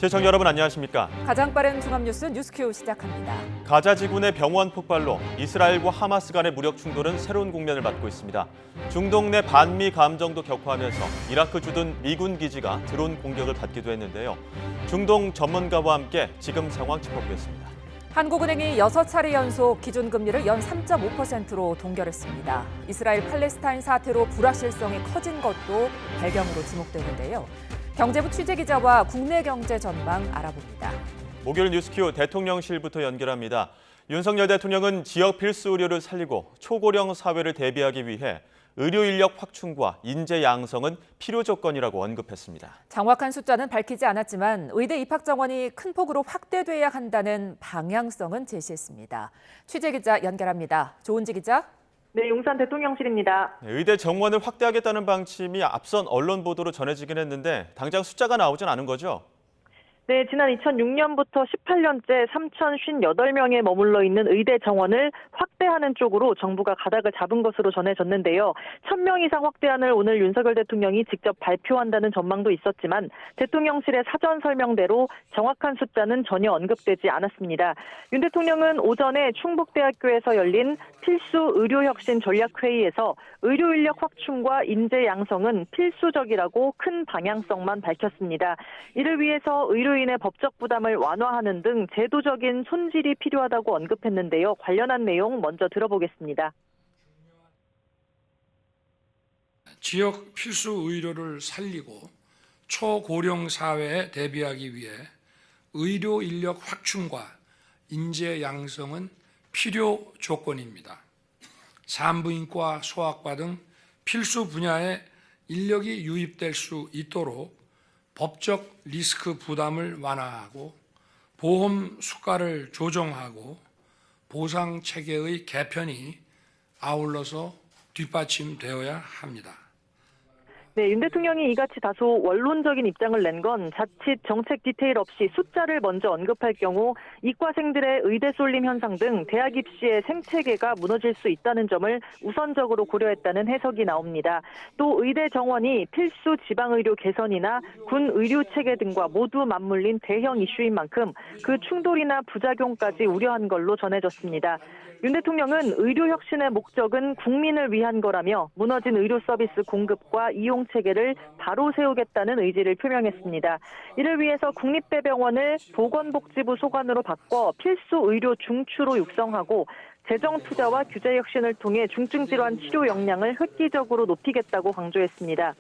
시청자 여러분 안녕하십니까? 가장 빠른 종합뉴스 뉴스큐 시작합니다. 가자 지구내 병원 폭발로 이스라엘과 하마스 간의 무력 충돌은 새로운 국면을 맞고 있습니다. 중동 내 반미 감정도 격화하면서 이라크 주둔 미군 기지가 드론 공격을 받기도 했는데요. 중동 전문가와 함께 지금 상황 짚어보겠습니다. 한국은행이 6차례 연속 기준금리를 연 3.5%로 동결했습니다. 이스라엘 팔레스타인 사태로 불확실성이 커진 것도 배경으로 지목되는데요. 경제부 취재기자와 국내 경제 전망 알아봅니다. 목요일 뉴스큐 대통령실부터 연결합니다. 윤석열 대통령은 지역 필수 의료를 살리고 초고령 사회를 대비하기 위해 의료 인력 확충과 인재 양성은 필요 조건이라고 언급했습니다. 정확한 숫자는 밝히지 않았지만 의대 입학 정원이 큰 폭으로 확대돼야 한다는 방향성은 제시했습니다. 취재기자 연결합니다. 조은지 기자. 네, 용산 대통령실입니다. 의대 정원을 확대하겠다는 방침이 앞선 언론 보도로 전해지긴 했는데 당장 숫자가 나오진 않은 거죠? 네, 지난 2006년부터 18년째 3,058명에 머물러 있는 의대 정원을 확대하는 쪽으로 정부가 가닥을 잡은 것으로 전해졌는데요. 1,000명 이상 확대안을 오늘 윤석열 대통령이 직접 발표한다는 전망도 있었지만 대통령실의 사전 설명대로 정확한 숫자는 전혀 언급되지 않았습니다. 윤 대통령은 오전에 충북대학교에서 열린 필수 의료혁신 전략회의에서 의료 인력 확충과 인재 양성은 필수적이라고 큰 방향성만 밝혔습니다. 이를 위해서 의료인의 법적 부담을 완화하는 등 제도적인 손질이 필요하다고 언급했는데요. 관련한 내용 먼저 들어보겠습니다. 지역 필수 의료를 살리고 초고령 사회에 대비하기 위해 의료 인력 확충과 인재 양성은 필요 조건입니다. 산부인과, 소아과 등 필수 분야에 인력이 유입될 수 있도록 법적 리스크 부담을 완화하고 보험 수가를 조정하고 보상 체계의 개편이 아울러서 뒷받침되어야 합니다. 네, 윤 대통령이 이같이 다소 원론적인 입장을 낸 건 자칫 정책 디테일 없이 숫자를 먼저 언급할 경우 이과생들의 의대 쏠림 현상 등 대학 입시의 생태계가 무너질 수 있다는 점을 우선적으로 고려했다는 해석이 나옵니다. 또 의대 정원이 필수 지방의료 개선이나 군 의료체계 등과 모두 맞물린 대형 이슈인 만큼 그 충돌이나 부작용까지 우려한 걸로 전해졌습니다. 윤 대통령은 의료 혁신의 목적은 국민을 위한 거라며 무너진 의료 서비스 공급과 이용 체계를 바로 세우겠다는 의지를 표명했습니다. 이를 위해서 국립대병원을 보건복지부 소관으로 바꿔 필수 의료 중추로 육성하고 재정 투자와 규제 혁신을 통해 중증 질환 치료 역량을 획기적으로 높이겠다고 강조했습니다.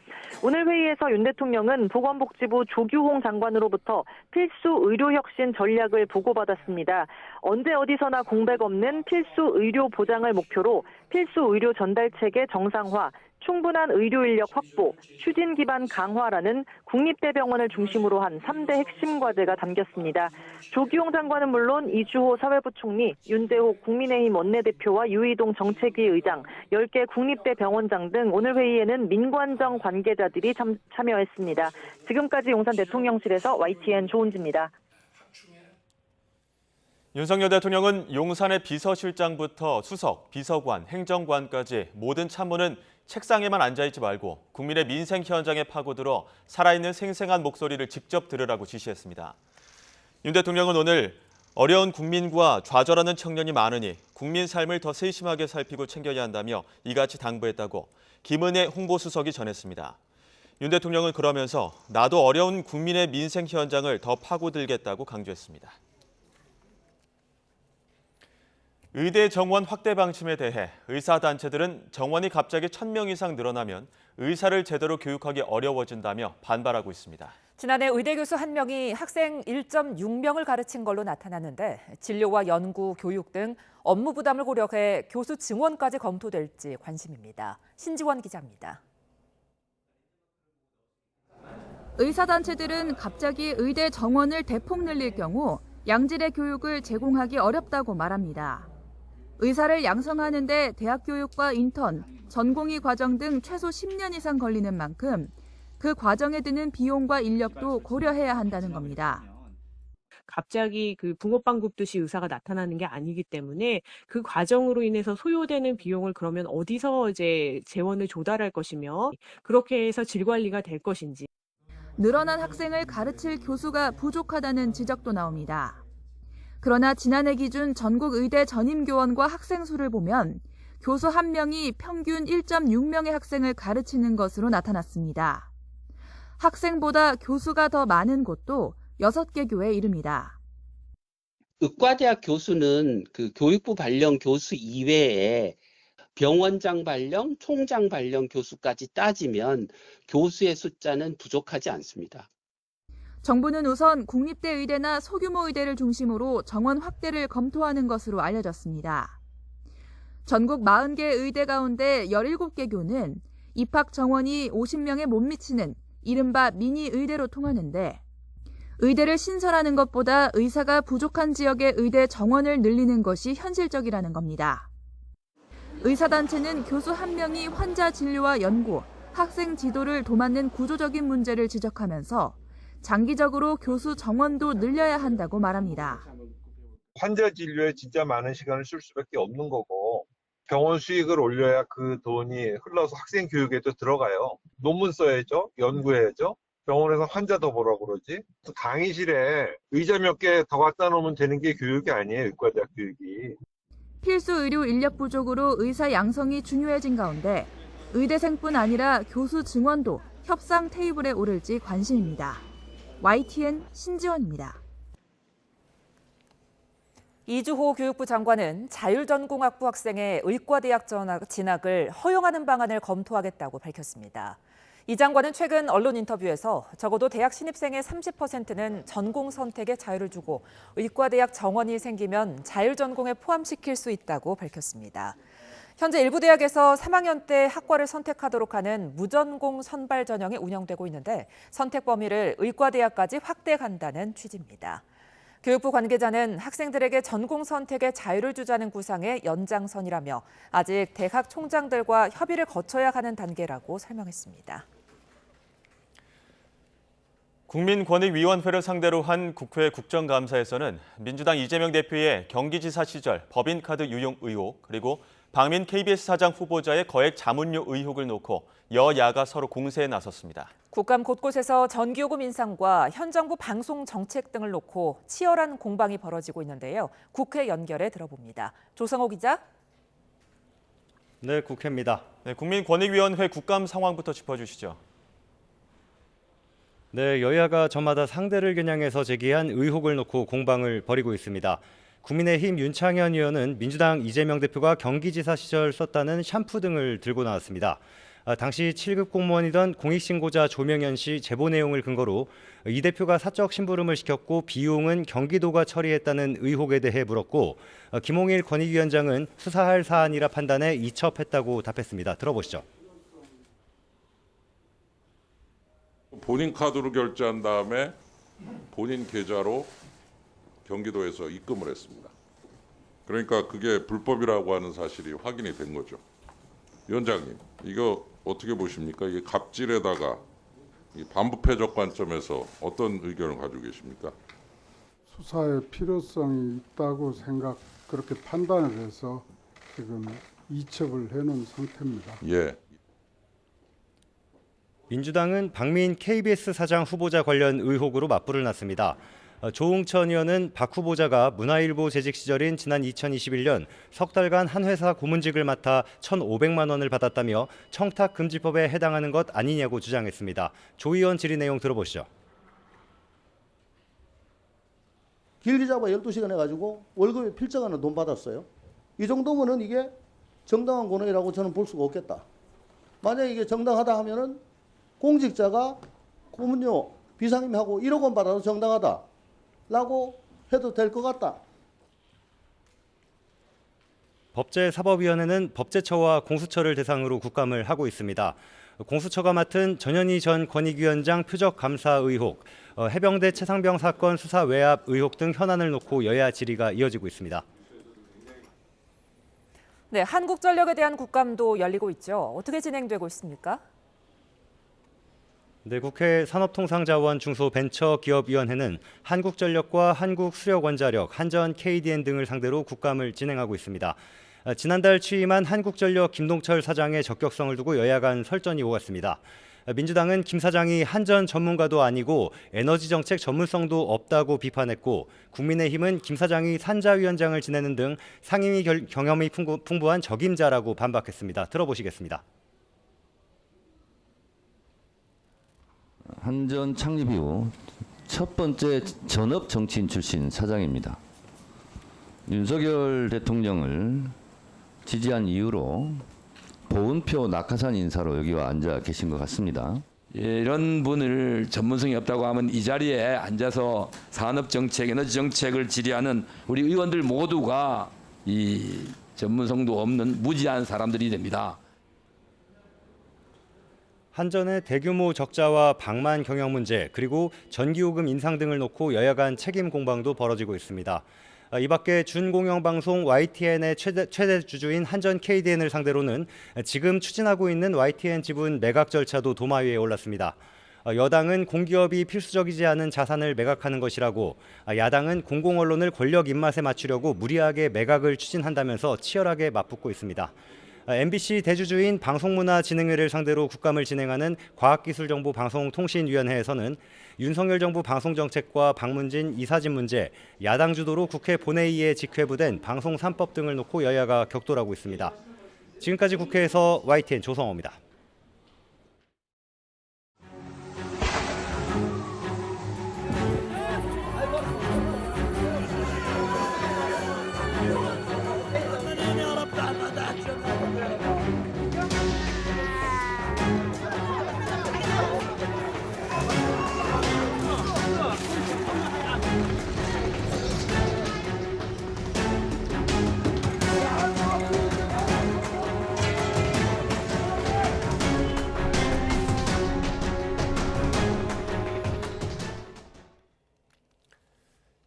오늘 회의에서 윤 대통령은 보건복지부 조규홍 장관으로부터 필수 의료 혁신 전략을 보고받았습니다. 언제 어디서나 공백 없는 필수 의료 보장을 목표로 필수 의료 전달 체계 정상화, 충분한 의료 인력 확보, 추진 기반 강화라는 국립대병원을 중심으로 한 3대 핵심 과제가 담겼습니다. 조규홍 장관은 물론 이주호 사회부 총리, 윤대호 국민의힘 원내대표와 유이동 정책위 의장, 10개 국립대병원장 등 오늘 회의에는 민관정 관계자들이 참여했습니다. 지금까지 용산 대통령실에서 YTN 조은지입니다. 윤석열 대통령은 용산의 비서실장부터 수석, 비서관, 행정관까지 모든 참모는 책상에만 앉아있지 말고 국민의 민생 현장에 파고들어 살아있는 생생한 목소리를 직접 들으라고 지시했습니다. 윤 대통령은 오늘 어려운 국민과 좌절하는 청년이 많으니 국민 삶을 더 세심하게 살피고 챙겨야 한다며 이같이 당부했다고 김은혜 홍보수석이 전했습니다. 윤 대통령은 그러면서 나도 어려운 국민의 민생 현장을 더 파고들겠다고 강조했습니다. 의대 정원 확대 방침에 대해 의사단체들은 정원이 갑자기 1,000명 이상 늘어나면 의사를 제대로 교육하기 어려워진다며 반발하고 있습니다. 지난해 의대 교수 1명이 학생 1.6명을 가르친 걸로 나타났는데 진료와 연구, 교육 등 업무 부담을 고려해 교수 증원까지 검토될지 관심입니다. 신지원 기자입니다. 의사단체들은 갑자기 의대 정원을 대폭 늘릴 경우 양질의 교육을 제공하기 어렵다고 말합니다. 의사를 양성하는 데 대학 교육과 인턴, 전공의 과정 등 최소 10년 이상 걸리는 만큼 그 과정에 드는 비용과 인력도 고려해야 한다는 겁니다. 갑자기 그 붕어빵 굽듯이 의사가 나타나는 게 아니기 때문에 그 과정으로 인해서 소요되는 비용을 그러면 어디서 이제 재원을 조달할 것이며 그렇게 해서 질 관리가 될 것인지. 늘어난 학생을 가르칠 교수가 부족하다는 지적도 나옵니다. 그러나 지난해 기준 전국 의대 전임 교원과 학생 수를 보면 교수 1명이 평균 1.6명의 학생을 가르치는 것으로 나타났습니다. 학생보다 교수가 더 많은 곳도 6개 교에 이릅니다. 의과대학 교수는 그 교육부 발령 교수 이외에 병원장 발령, 총장 발령 교수까지 따지면 교수의 숫자는 부족하지 않습니다. 정부는 우선 국립대 의대나 소규모 의대를 중심으로 정원 확대를 검토하는 것으로 알려졌습니다. 전국 40개 의대 가운데 17개 교는 입학 정원이 50명에 못 미치는 이른바 미니 의대로 통하는데 의대를 신설하는 것보다 의사가 부족한 지역의 의대 정원을 늘리는 것이 현실적이라는 겁니다. 의사단체는 교수 1명이 환자 진료와 연구, 학생 지도를 도맡는 구조적인 문제를 지적하면서 장기적으로 교수 정원도 늘려야 한다고 말합니다. 환자 진료에 진짜 많은 시간을 쓸 수밖에 없는 거고 병원 수익을 올려야 그 돈이 흘러서 학생 교육에도 들어가요. 논문 써야죠. 연구해야죠. 병원에서 환자 더 보라고 그러지. 강의실에 의자 몇 개 더 갖다 놓으면 되는 게 교육이 아니에요. 의과대학 교육이. 필수 의료 인력 부족으로 의사 양성이 중요해진 가운데 의대생뿐 아니라 교수 증원도 협상 테이블에 오를지 관심입니다. YTN 신지원입니다. 이주호 교육부 장관은 자율전공학부 학생의 의과대학 진학을 허용하는 방안을 검토하겠다고 밝혔습니다. 이 장관은 최근 언론 인터뷰에서 적어도 대학 신입생의 30%는 전공 선택에 자유를 주고 의과대학 정원이 생기면 자율전공에 포함시킬 수 있다고 밝혔습니다. 현재 일부 대학에서 3학년 때 학과를 선택하도록 하는 무전공 선발 전형이 운영되고 있는데 선택 범위를 의과대학까지 확대 간다는 취지입니다. 교육부 관계자는 학생들에게 전공 선택에 자유를 주자는 구상의 연장선이라며 아직 대학 총장들과 협의를 거쳐야 하는 단계라고 설명했습니다. 국민권익위원회를 상대로 한 국회 국정감사에서는 민주당 이재명 대표의 경기지사 시절 법인카드 유용 의혹 그리고 박민 KBS 사장 후보자의 거액 자문료 의혹을 놓고 여야가 서로 공세에 나섰습니다. 국감 곳곳에서 전기요금 인상과 현 정부 방송 정책 등을 놓고 치열한 공방이 벌어지고 있는데요. 국회 연결해 들어봅니다. 조성호 기자. 네, 국회입니다. 네, 국민권익위원회 국감 상황부터 짚어주시죠. 네, 여야가 저마다 상대를 겨냥해서 제기한 의혹을 놓고 공방을 벌이고 있습니다. 국민의힘 윤창현 의원은 민주당 이재명 대표가 경기지사 시절 썼다는 샴푸 등을 들고 나왔습니다. 당시 7급 공무원이던 공익신고자 조명현 씨 제보 내용을 근거로 이 대표가 사적 심부름을 시켰고 비용은 경기도가 처리했다는 의혹에 대해 물었고 김홍일 권익위원장은 수사할 사안이라 판단해 이첩했다고 답했습니다. 들어보시죠. 본인 카드로 결제한 다음에 본인 계좌로 경기도에서 입금을 했습니다. 그러니까 그게 불법이라고 하는 사실이 확인이 된 거죠. 위원장님, 이거 어떻게 보십니까? 이게 갑질에다가 반부패적 관점에서 어떤 의견을 가지고 계십니까? 수사의 필요성이 있다고 그렇게 판단을 해서 지금 이첩을 해놓은 상태입니다. 예. 민주당은 박민 KBS 사장 후보자 관련 의혹으로 맞불을 놨습니다. 조응천 의원은 박 후보자가 문화일보 재직 시절인 지난 2021년 석 달간 한 회사 고문직을 맡아 1,500만 원을 받았다며 청탁금지법에 해당하는 것 아니냐고 주장했습니다. 조 의원 질의 내용 들어보시죠. 길기잡아 12시간 해가지고 월급에 필적하는 돈 받았어요. 이 정도면은 이게 정당한 권한이라고 저는 볼 수가 없겠다. 만약에 이게 정당하다 하면은 공직자가 고문료 비상임하고 1억 원 받아도 정당하다라고 해도 될 것 같다. 법제사법위원회는 법제처와 공수처를 대상으로 국감을 하고 있습니다. 공수처가 맡은 전현희 전 권익위원장 표적 감사 의혹, 해병대 최상병 사건 수사 외압 의혹 등 현안을 놓고 여야 질의가 이어지고 있습니다. 네, 한국전력에 대한 국감도 열리고 있죠. 어떻게 진행되고 있습니까? 네, 국회 산업통상자원 중소벤처기업위원회는 한국전력과 한국수력원자력, 한전 KDN 등을 상대로 국감을 진행하고 있습니다. 지난달 취임한 한국전력 김동철 사장의 적격성을 두고 여야 간 설전이 오갔습니다. 민주당은 김 사장이 한전 전문가도 아니고 에너지 정책 전문성도 없다고 비판했고, 국민의힘은 김 사장이 산자위원장을 지내는 등 상임위 경험이 풍부한 적임자라고 반박했습니다. 들어보시겠습니다. 한전 창립 이후 첫 번째 전업 정치인 출신 사장입니다. 윤석열 대통령을 지지한 이유로 보은표 낙하산 인사로 여기 와 앉아 계신 것 같습니다. 이런 분을 전문성이 없다고 하면 이 자리에 앉아서 산업정책, 에너지정책을 질의하는 우리 의원들 모두가 이 전문성도 없는 무지한 사람들이 됩니다. 한전의 대규모 적자와 방만 경영 문제, 그리고 전기요금 인상 등을 놓고 여야 간 책임 공방도 벌어지고 있습니다. 이 밖에 준공영방송 YTN의 최대 주주인 한전 KDN을 상대로는 지금 추진하고 있는 YTN 지분 매각 절차도 도마 위에 올랐습니다. 여당은 공기업이 필수적이지 않은 자산을 매각하는 것이라고, 야당은 공공언론을 권력 입맛에 맞추려고 무리하게 매각을 추진한다면서 치열하게 맞붙고 있습니다. MBC 대주주인 방송문화진흥회를 상대로 국감을 진행하는 과학기술정보방송통신위원회에서는 윤석열 정부 방송정책과 방문진 이사진 문제, 야당 주도로 국회 본회의에 직회부된 방송 3법 등을 놓고 여야가 격돌하고 있습니다. 지금까지 국회에서 YTN 조성호입니다.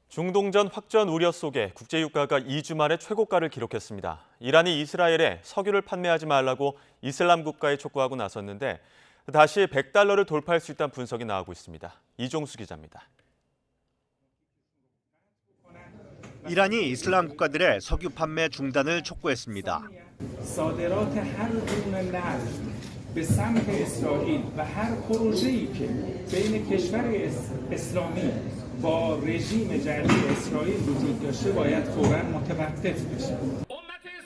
중동전 확전 우려 속에 국제유가가 2주 만에 최고가를 기록했습니다. 이란이 이스라엘에 석유를 판매하지 말라고 이슬람 국가에 촉구하고 나섰는데 다시 $100를 돌파할 수 있다는 분석이 나오고 있습니다. 이종수 기자입니다. 이란이 이슬람 국가들의 석유 판매 중단을 촉구했습니다.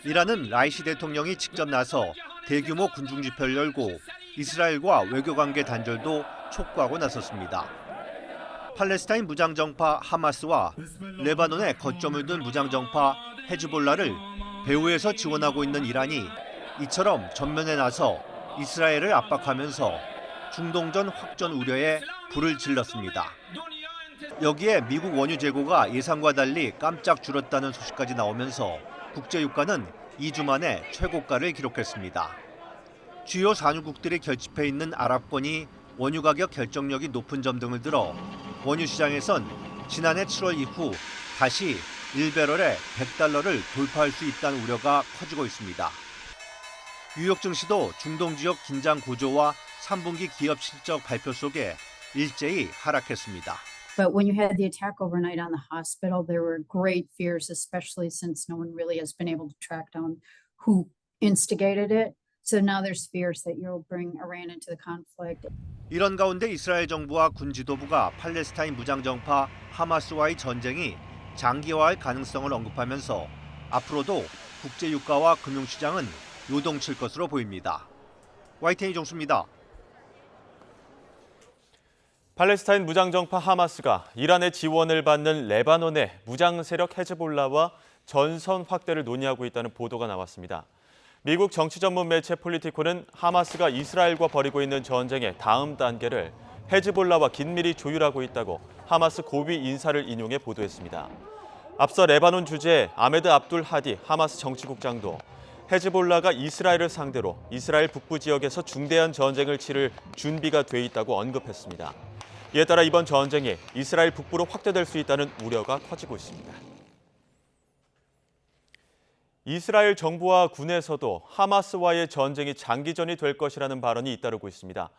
이란은 라이시 대통령이 직접 나서 대규모 군중 집회를 열고 이스라엘과 외교관계 단절도 촉구하고 나섰습니다. 팔레스타인 무장정파 하마스와 레바논에 거점을 둔 무장정파 헤즈볼라를 배후에서 지원하고 있는 이란이 이처럼 전면에 나서 이스라엘을 압박하면서 중동전 확전 우려에 불을 질렀습니다. 여기에 미국 원유 재고가 예상과 달리 깜짝 줄었다는 소식까지 나오면서 국제유가는 2주 만에 최고가를 기록했습니다. 주요 산유국들이 결집해 있는 아랍권이 원유 가격 결정력이 높은 점 등을 들어 원유 시장에선 지난해 7월 이후 다시 1배럴에 $100를 돌파할 수 있다는 우려가 커지고 있습니다. 뉴욕 증시도 중동 지역 긴장 고조와 3분기 기업 실적 발표 속에 일제히 하락했습니다. But when you had the attack overnight on the hospital, there were great fears, especially since no one really has been able to track down who instigated it. So now there's fears that you'll bring Iran into the conflict. 이런 가운데 이스라엘 정부와 군 지도부가 팔레스타인 무장정파 하마스와의 전쟁이 장기화할 가능성을 언급하면서 앞으로도 국제유가와 금융시장은 요동칠 것으로 보입니다. YTN 이종수입니다. 팔레스타인 무장정파 하마스가 이란의 지원을 받는 레바논의 무장 세력 헤즈볼라와 전선 확대를 논의하고 있다는 보도가 나왔습니다. 미국 정치 전문 매체 폴리티코는 하마스가 이스라엘과 벌이고 있는 전쟁의 다음 단계를 헤즈볼라와 긴밀히 조율하고 있다고 하마스 고위 인사를 인용해 보도했습니다. 앞서 레바논 주재 아메드 압둘 하디 하마스 정치국장도 헤즈볼라가 이스라엘을 상대로 이스라엘 북부 지역에서 중대한 전쟁을 치를 준비가 돼 있다고 언급했습니다. 이에 따라 이번 전쟁이 이스라엘 북부로 확대될 수 있다는 우려가 커지고 있습니다. 이스라엘 정부와 군에서도 하마스와의 전쟁이 장기전이 될 것이라는 발언이 잇따르고 있습니다.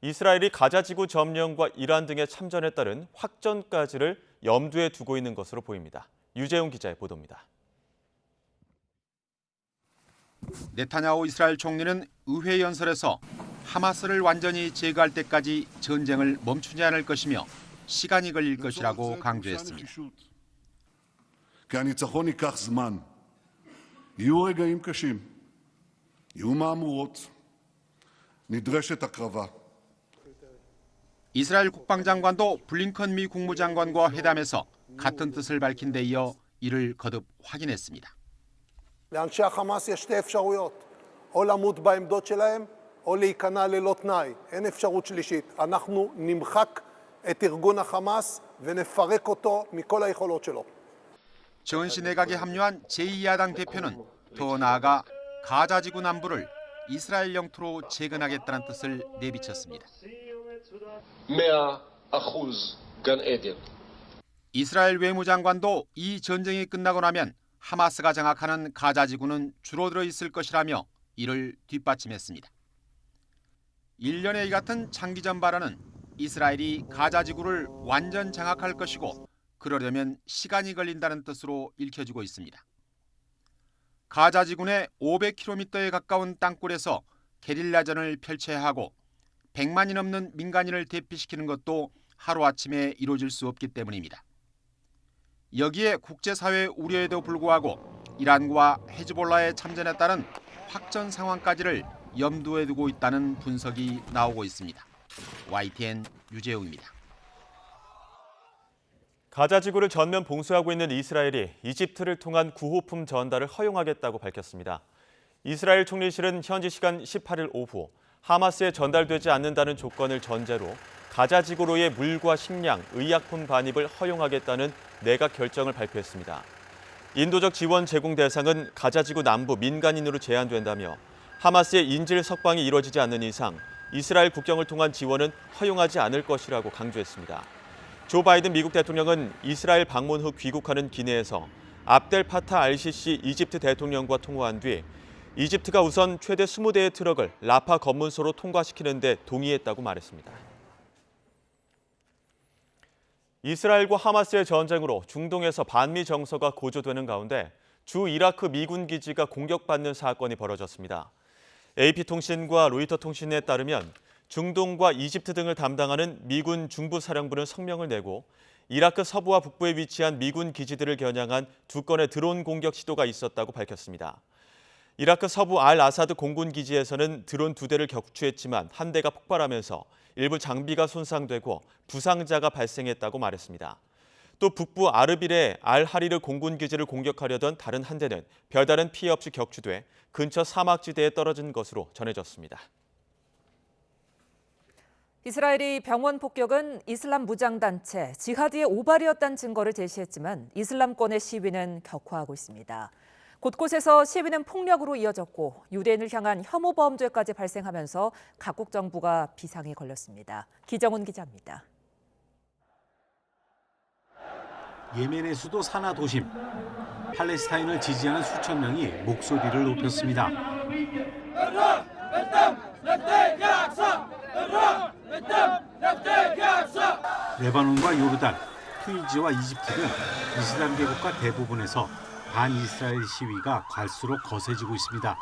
이스라엘이 가자 지구 점령과 이란 등의 참전에 따른 확전까지를 염두에 두고 있는 것으로 보입니다. 유재용 기자의 보도입니다. 네타냐후 이스라엘 총리는 의회 연설에서 하마스를 완전히 제거할 때까지 전쟁을 멈추지 않을 것이며 시간이 걸릴 것이라고 강조했습니다. כי הניצחון ייקח זמן. יהיו רגעים קשים, יהיו מהמורות, נדרשת הקרבה. 이스라엘 국방장관도 블링컨 미 국무장관과 회담에서 같은 뜻을 밝힌 데 이어 이를 거듭 확인했습니다. לאנשי החמאס יש שתי אפשרויות, או למות בעמדות שלהם, או להיכנע ללא תנאי. אין אפשרות שלישית. אנחנו נמחק את ארגון החמאס ונפרק אותו מכל היכולות שלו. 전시 내각에 합류한 제2야당 대표는 더 나아가 가자 지구 남부를 이스라엘 영토로 재건하겠다는 뜻을 내비쳤습니다. 100% גן עדן. 이스라엘 외무장관도 이 전쟁이 끝나고 나면 하마스가 장악하는 가자 지구는 줄어들어 있을 것이라며 이를 뒷받침했습니다. 1년의 이 같은 장기전 발언은 이스라엘이 가자 지구를 완전 장악할 것이고 그러려면 시간이 걸린다는 뜻으로 읽혀지고 있습니다. 가자 지구 내 500km에 가까운 땅굴에서 게릴라전을 펼쳐야 하고 100만이 넘는 민간인을 대피시키는 것도 하루아침에 이루어질 수 없기 때문입니다. 여기에 국제사회의 우려에도 불구하고 이란과 헤즈볼라의 참전에 따른 확전 상황까지를 염두에 두고 있다는 분석이 나오고 있습니다. YTN 유재웅입니다. 가자 지구를 전면 봉쇄하고 있는 이스라엘이 이집트를 통한 구호품 전달을 허용하겠다고 밝혔습니다. 이스라엘 총리실은 현지 시간 18일 오후 하마스에 전달되지 않는다는 조건을 전제로 가자 지구로의 물과 식량, 의약품 반입을 허용하겠다는 내각 결정을 발표했습니다. 인도적 지원 제공 대상은 가자 지구 남부 민간인으로 제한된다며 하마스의 인질 석방이 이뤄지지 않는 이상 이스라엘 국경을 통한 지원은 허용하지 않을 것이라고 강조했습니다. 조 바이든 미국 대통령은 이스라엘 방문 후 귀국하는 기내에서 압델 파타 알시시 이집트 대통령과 통화한 뒤 이집트가 우선 최대 20대의 트럭을 라파 검문소로 통과시키는 데 동의했다고 말했습니다. 이스라엘과 하마스의 전쟁으로 중동에서 반미 정서가 고조되는 가운데 주 이라크 미군 기지가 공격받는 사건이 벌어졌습니다. AP통신과 로이터 통신에 따르면 중동과 이집트 등을 담당하는 미군 중부사령부는 성명을 내고 이라크 서부와 북부에 위치한 미군 기지들을 겨냥한 2건의 드론 공격 시도가 있었다고 밝혔습니다. 이라크 서부 알 아사드 공군 기지에서는 드론 2대를 격추했지만 한 대가 폭발하면서 일부 장비가 손상되고 부상자가 발생했다고 말했습니다. 또 북부 아르빌의 알 하리르 공군 기지를 공격하려던 다른 한 대는 별다른 피해 없이 격추돼 근처 사막지대에 떨어진 것으로 전해졌습니다. 이스라엘이 병원 폭격은 이슬람 무장단체 지하드의 오발이었다는 증거를 제시했지만 이슬람권의 시위는 격화하고 있습니다. 곳곳에서 시위는 폭력으로 이어졌고 유대인을 향한 혐오 범죄까지 발생하면서 각국 정부가 비상에 걸렸습니다. 기정훈 기자입니다. 예멘의 수도 사나 도심. 팔레스타인을 지지하는 수천 명이 목소리를 높였습니다. 레바논과 요르단, 튀니지와 이집트 등 이슬람계 국가 대부분에서 반이스라엘 시위가 갈수록 거세지고 있습니다.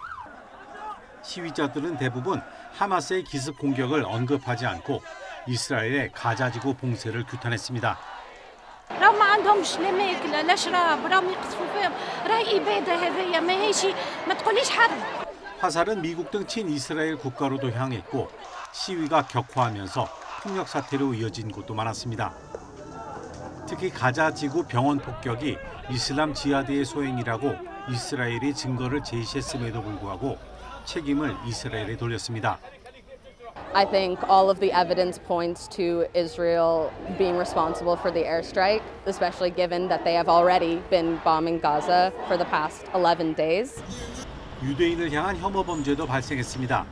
시위자들은 대부분 하마스의 기습 공격을 언급하지 않고 이스라엘의 가자지구 봉쇄를 규탄했습니다. 화살은 미국 등 친이스라엘 국가로도 향했고 시위가 격화하면서 폭력 사태로 이어진 곳도 많았습니다. 특히 가자 지구 병원 폭격이 이슬람 지하드의 소행이라고 이스라엘이 증거를 제시했음에도 불구하고 책임을 이스라엘에 돌렸습니다. I think all of the evidence points to Israel being responsible for the airstrike, especially given that they have already been bombing Gaza for the past 11 days. 유대인을 향한 혐오 범죄도 발생했습니다.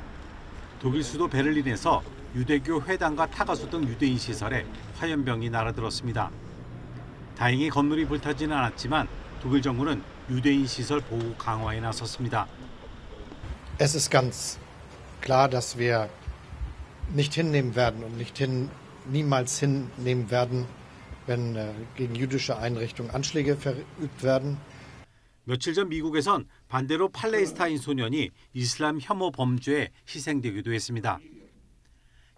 독일 수도 베를린에서 유대교 회당과 타가수 등 유대인 시설에 화염병이 날아들었습니다. 다행히 건물이 불타지는 않았지만 독일 정부는 유대인 시설 보호 강화에 나섰습니다. Es ist ganz klar, dass wir nicht hinnehmen werden und niemals hinnehmen werden, wenn gegen jüdische Einrichtungen Anschläge verübt werden. 며칠 전 미국에선 반대로 팔레스타인 소년이 이슬람 혐오 범죄에 희생되기도 했습니다.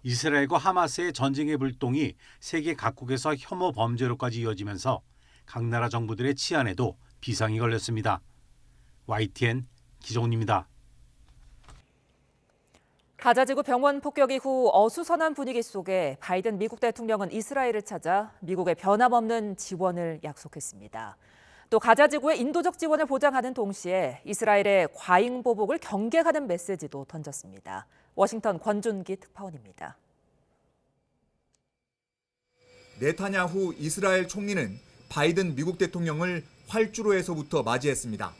이스라엘과 하마스의 전쟁의 불똥이 세계 각국에서 혐오 범죄로까지 이어지면서 각 나라 정부들의 치안에도 비상이 걸렸습니다. YTN 기종훈입니다. 가자지구 병원 폭격 이후 어수선한 분위기 속에 바이든 미국 대통령은 이스라엘을 찾아 미국의 변함없는 지원을 약속했습니다. 또 가자지구의 인도적 지원을 보장하는 동시에 이스라엘의 과잉 보복을 경계하는 메시지도 던졌습니다. 워싱턴 권준기 특파원입니다. 네타냐후 이스라엘 총리는 바이든 미국 대통령을 활주로에서부터 맞이했습니다.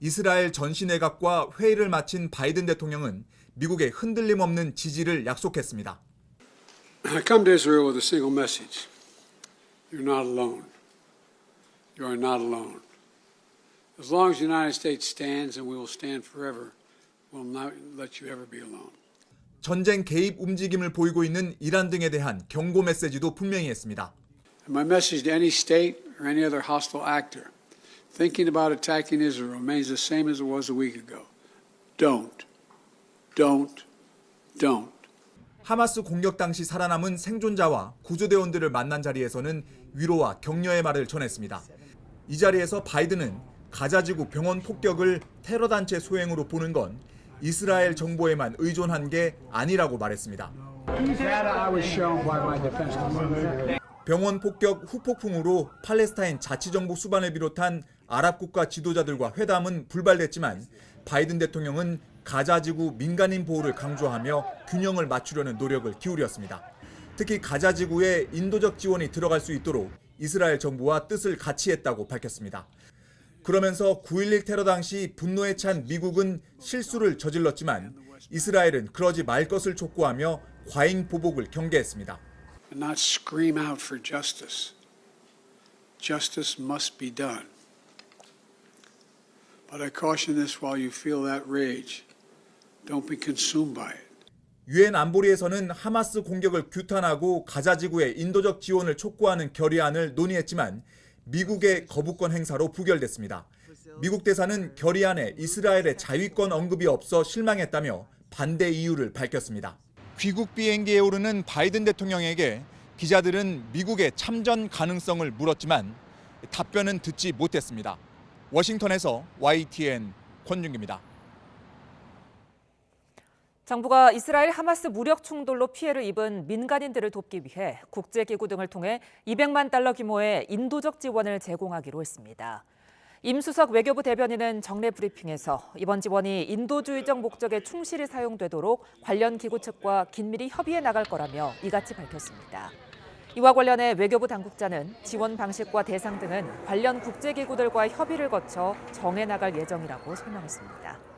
이스라엘 전시내각과 회의를 마친 바이든 대통령은 미국의 흔들림 없는 지지를 약속했습니다. I come to Israel with a single message. You're not alone. You are not alone. As long as the United States stands and we will stand forever, we'll not let you ever be alone. 전쟁 개입 움직임을 보이고 있는 이란 등에 대한 경고 메시지도 분명히 했습니다. And my message to any state or any other hostile actor thinking about attacking Israel remains the same as it was a week ago. Don't. 하마스 공격 당시 살아남은 생존자와 구조대원들을 만난 자리에서는 위로와 격려의 말을 전했습니다. 이 자리에서 바이든은 가자지구 병원 폭격을 테러 단체 소행으로 보는 건 이스라엘 정보에만 의존한 게 아니라고 말했습니다. 병원 폭격 후폭풍으로 팔레스타인 자치정부 수반을 비롯한 아랍 국가 지도자들과 회담은 불발됐지만 바이든 대통령은 가자지구 민간인 보호를 강조하며 균형을 맞추려는 노력을 기울였습니다. 특히 가자지구에 인도적 지원이 들어갈 수 있도록 이스라엘 정부와 뜻을 같이 했다고 밝혔습니다. 그러면서 9.11 테러 당시 분노에 찬 미국은 실수를 저질렀지만 이스라엘은 그러지 말 것을 촉구하며 과잉 보복을 경계했습니다. Not scream out for justice. Justice must be done. But I caution this while you feel that rage. Don't be consumed by it. 유엔 안보리에서는 하마스 공격을 규탄하고 가자지구에 인도적 지원을 촉구하는 결의안을 논의했지만 미국의 거부권 행사로 부결됐습니다. 미국 대사는 결의안에 이스라엘의 자위권 언급이 없어 실망했다며 반대 이유를 밝혔습니다. 귀국 비행기에 오르는 바이든 대통령에게 기자들은 미국의 참전 가능성을 물었지만 답변은 듣지 못했습니다. 워싱턴에서 YTN 권준기입니다. 정부가 이스라엘 하마스 무력 충돌로 피해를 입은 민간인들을 돕기 위해 국제기구 등을 통해 $200만 규모의 인도적 지원을 제공하기로 했습니다. 임수석 외교부 대변인은 정례 브리핑에서 이번 지원이 인도주의적 목적에 충실히 사용되도록 관련 기구 측과 긴밀히 협의해 나갈 거라며 이같이 밝혔습니다. 이와 관련해 외교부 당국자는 지원 방식과 대상 등은 관련 국제기구들과 협의를 거쳐 정해 나갈 예정이라고 설명했습니다.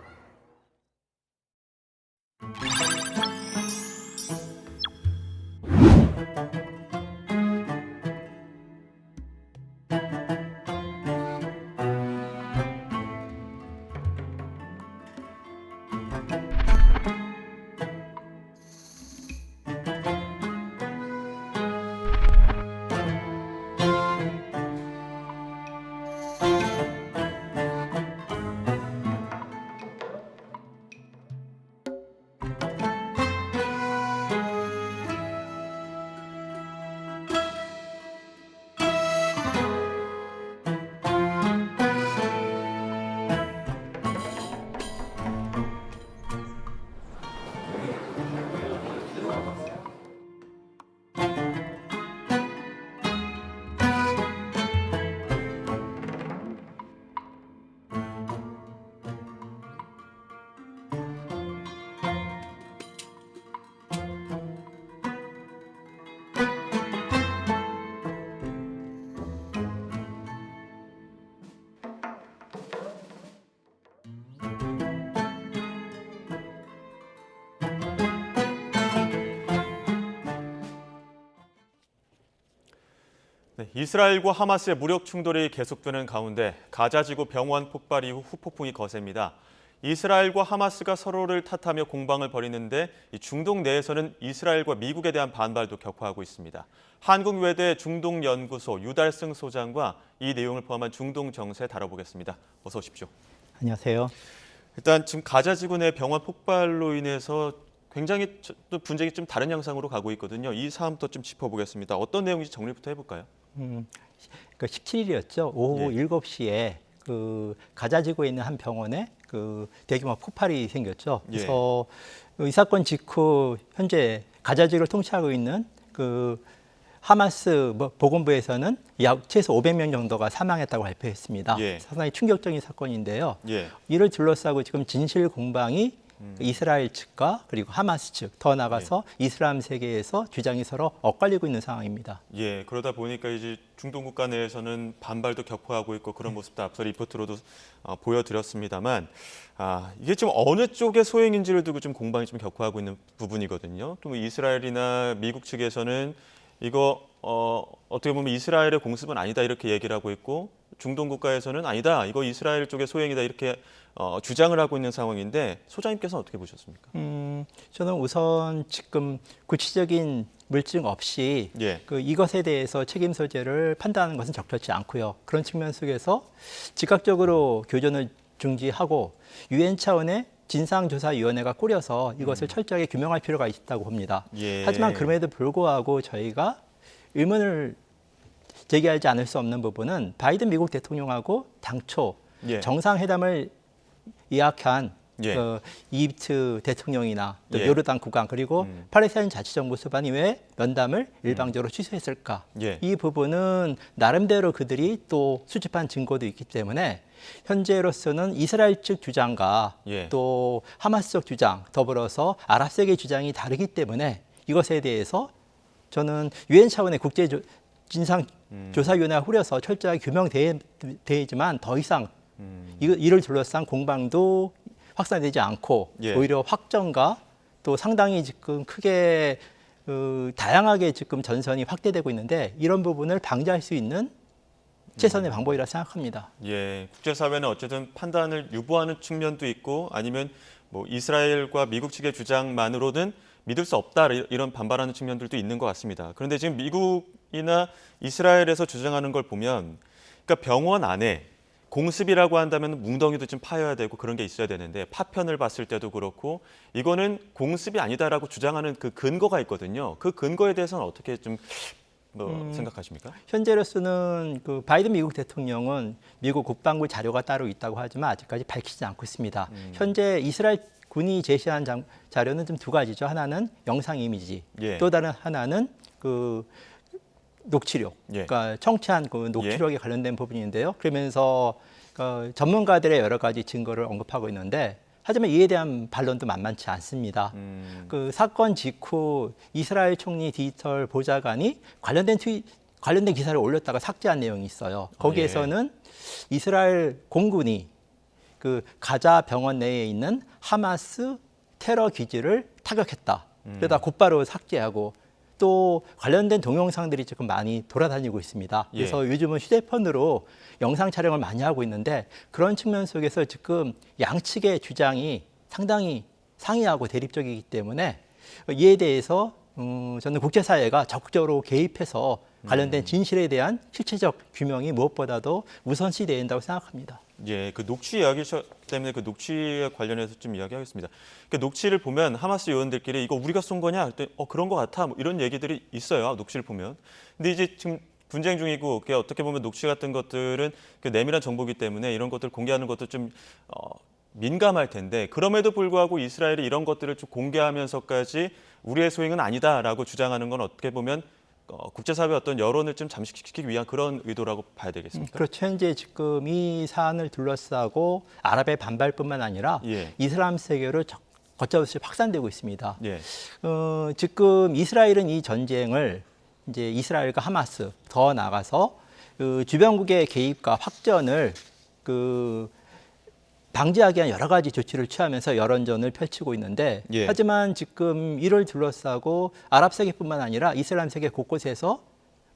네, 이스라엘과 하마스의 무력 충돌이 계속되는 가운데 가자지구 병원 폭발 이후 후폭풍이 거셉니다. 이스라엘과 하마스가 서로를 탓하며 공방을 벌이는데 중동 내에서는 이스라엘과 미국에 대한 반발도 격화하고 있습니다. 한국외대 중동연구소 유달승 소장과 이 내용을 포함한 중동 정세 다뤄보겠습니다. 어서 오십시오. 안녕하세요. 일단 지금 가자지구 내 병원 폭발로 인해서 굉장히 또 분쟁이 좀 다른 양상으로 가고 있거든요. 이 사안부터 좀 짚어보겠습니다. 어떤 내용인지 정리부터 해볼까요? 그러니까 17일이었죠. 오후 7시에 그 가자 지구에 있는 한 병원에 그 대규모 폭발이 생겼죠. 그래서 이 사건 직후 현재 가자 지구를 통치하고 있는 그 하마스 보건부에서는 약 최소 500명 정도가 사망했다고 발표했습니다. 상당히 충격적인 사건인데요. 이를 둘러싸고 지금 진실 공방이 이스라엘 측과 그리고 하마스 측, 더 나아가서 이슬람 세계에서 주장이 서로 엇갈리고 있는 상황입니다. 예, 그러다 보니까 이제 중동 국가 내에서는 반발도 격화하고 있고 그런 모습도 앞서 리포트로도 보여드렸습니다만, 이게 좀 어느 쪽의 소행인지를 두고 좀 공방이 좀 격화하고 있는 부분이거든요. 또 이스라엘이나 미국 측에서는 이거 어떻게 보면 이스라엘의 공습은 아니다 이렇게 얘기를 하고 있고, 중동 국가에서는 아니다, 이거 이스라엘 쪽의 소행이다 이렇게 주장을 하고 있는 상황인데, 소장님께서는 어떻게 보셨습니까? 저는 우선 지금 구체적인 물증 없이 그 이것에 대해서 책임 소재를 판단하는 것은 적절치 않고요. 그런 측면 속에서 즉각적으로 교전을 중지하고 유엔 차원의 진상조사위원회가 꾸려서 이것을 철저하게 규명할 필요가 있다고 봅니다. 하지만 그럼에도 불구하고 저희가 의문을 제기하지 않을 수 없는 부분은 바이든 미국 대통령하고 당초 정상회담을 예약한 그 이집트 대통령이나 또 요르단 국왕 그리고 팔레스타인 자치정부 수반이 왜 면담을 일방적으로 취소했을까? 이 부분은 나름대로 그들이 또 수집한 증거도 있기 때문에 현재로서는 이스라엘 측 주장과 또 하마스 쪽 주장, 더불어서 아랍 세계 주장이 다르기 때문에 이것에 대해서 저는 유엔 차원의 국제 진상조사위원회가 꾸려서 철저하게 규명돼야지만 더 이상 이를 둘러싼 공방도 확산되지 않고 오히려 확정과 또 상당히 지금 크게 다양하게 지금 전선이 확대되고 있는데, 이런 부분을 방지할 수 있는 최선의 방법이라 생각합니다. 국제사회는 어쨌든 판단을 유보하는 측면도 있고, 아니면 뭐 이스라엘과 미국 측의 주장만으로는 믿을 수 없다 이런 반발하는 측면들도 있는 것 같습니다. 그런데 지금 미국이나 이스라엘에서 주장하는 걸 보면, 그러니까 병원 안에 공습이라고 한다면 뭉덩이도 좀 파여야 되고 그런 게 있어야 되는데, 파편을 봤을 때도 그렇고 이거는 공습이 아니다라고 주장하는 그 근거가 있거든요. 그 근거에 대해서는 어떻게 좀 생각하십니까? 현재로서는 그 바이든 미국 대통령은 미국 국방부 자료가 따로 있다고 하지만 아직까지 밝히지 않고 있습니다. 현재 이스라엘 군이 제시한 자료는 좀 두 가지죠. 하나는 영상 이미지, 또 다른 하나는 그 녹취록, 그러니까 청취한 그 녹취록에 관련된 부분인데요. 그러면서 전문가들의 여러 가지 증거를 언급하고 있는데, 하지만 이에 대한 반론도 만만치 않습니다. 그 사건 직후 이스라엘 총리 디지털 보좌관이 관련된 기사를 올렸다가 삭제한 내용이 있어요. 거기에서는 이스라엘 공군이 그 가자 병원 내에 있는 하마스 테러 기지를 타격했다. 그러다 곧바로 삭제하고, 또 관련된 동영상들이 지금 많이 돌아다니고 있습니다. 그래서 요즘은 휴대폰으로 영상 촬영을 많이 하고 있는데, 그런 측면 속에서 지금 양측의 주장이 상당히 상이하고 대립적이기 때문에 이에 대해서 저는 국제사회가 적극적으로 개입해서 관련된 진실에 대한 실체적 규명이 무엇보다도 우선시돼야 된다고 생각합니다. 그 녹취 이야기 때문에 그 녹취에 관련해서 좀 이야기하겠습니다. 그 녹취를 보면 하마스 요원들끼리 이거 우리가 쏜 거냐? 그랬더니 그런 것 같아. 뭐 이런 얘기들이 있어요. 녹취를 보면. 근데 이제 지금 분쟁 중이고, 그게 어떻게 보면 녹취 같은 것들은 그 내밀한 정보이기 때문에 이런 것들 공개하는 것도 좀 민감할 텐데, 그럼에도 불구하고 이스라엘이 이런 것들을 좀 공개하면서까지 우리의 소행은 아니다라고 주장하는 건 어떻게 보면 국제사회의 어떤 여론을 좀 잠식시키기 위한 그런 의도라고 봐야 되겠습니까? 그렇죠. 현재 지금 이 사안을 둘러싸고 아랍의 반발뿐만 아니라 이슬람 세계로 걷잡없이 확산되고 있습니다. 지금 이스라엘은 이 전쟁을 이제 이스라엘과 하마스, 더 나아가서 그 주변국의 개입과 확전을 방지하기 위한 여러 가지 조치를 취하면서 여론전을 펼치고 있는데, 하지만 지금 이를 둘러싸고 아랍 세계뿐만 아니라 이슬람 세계 곳곳에서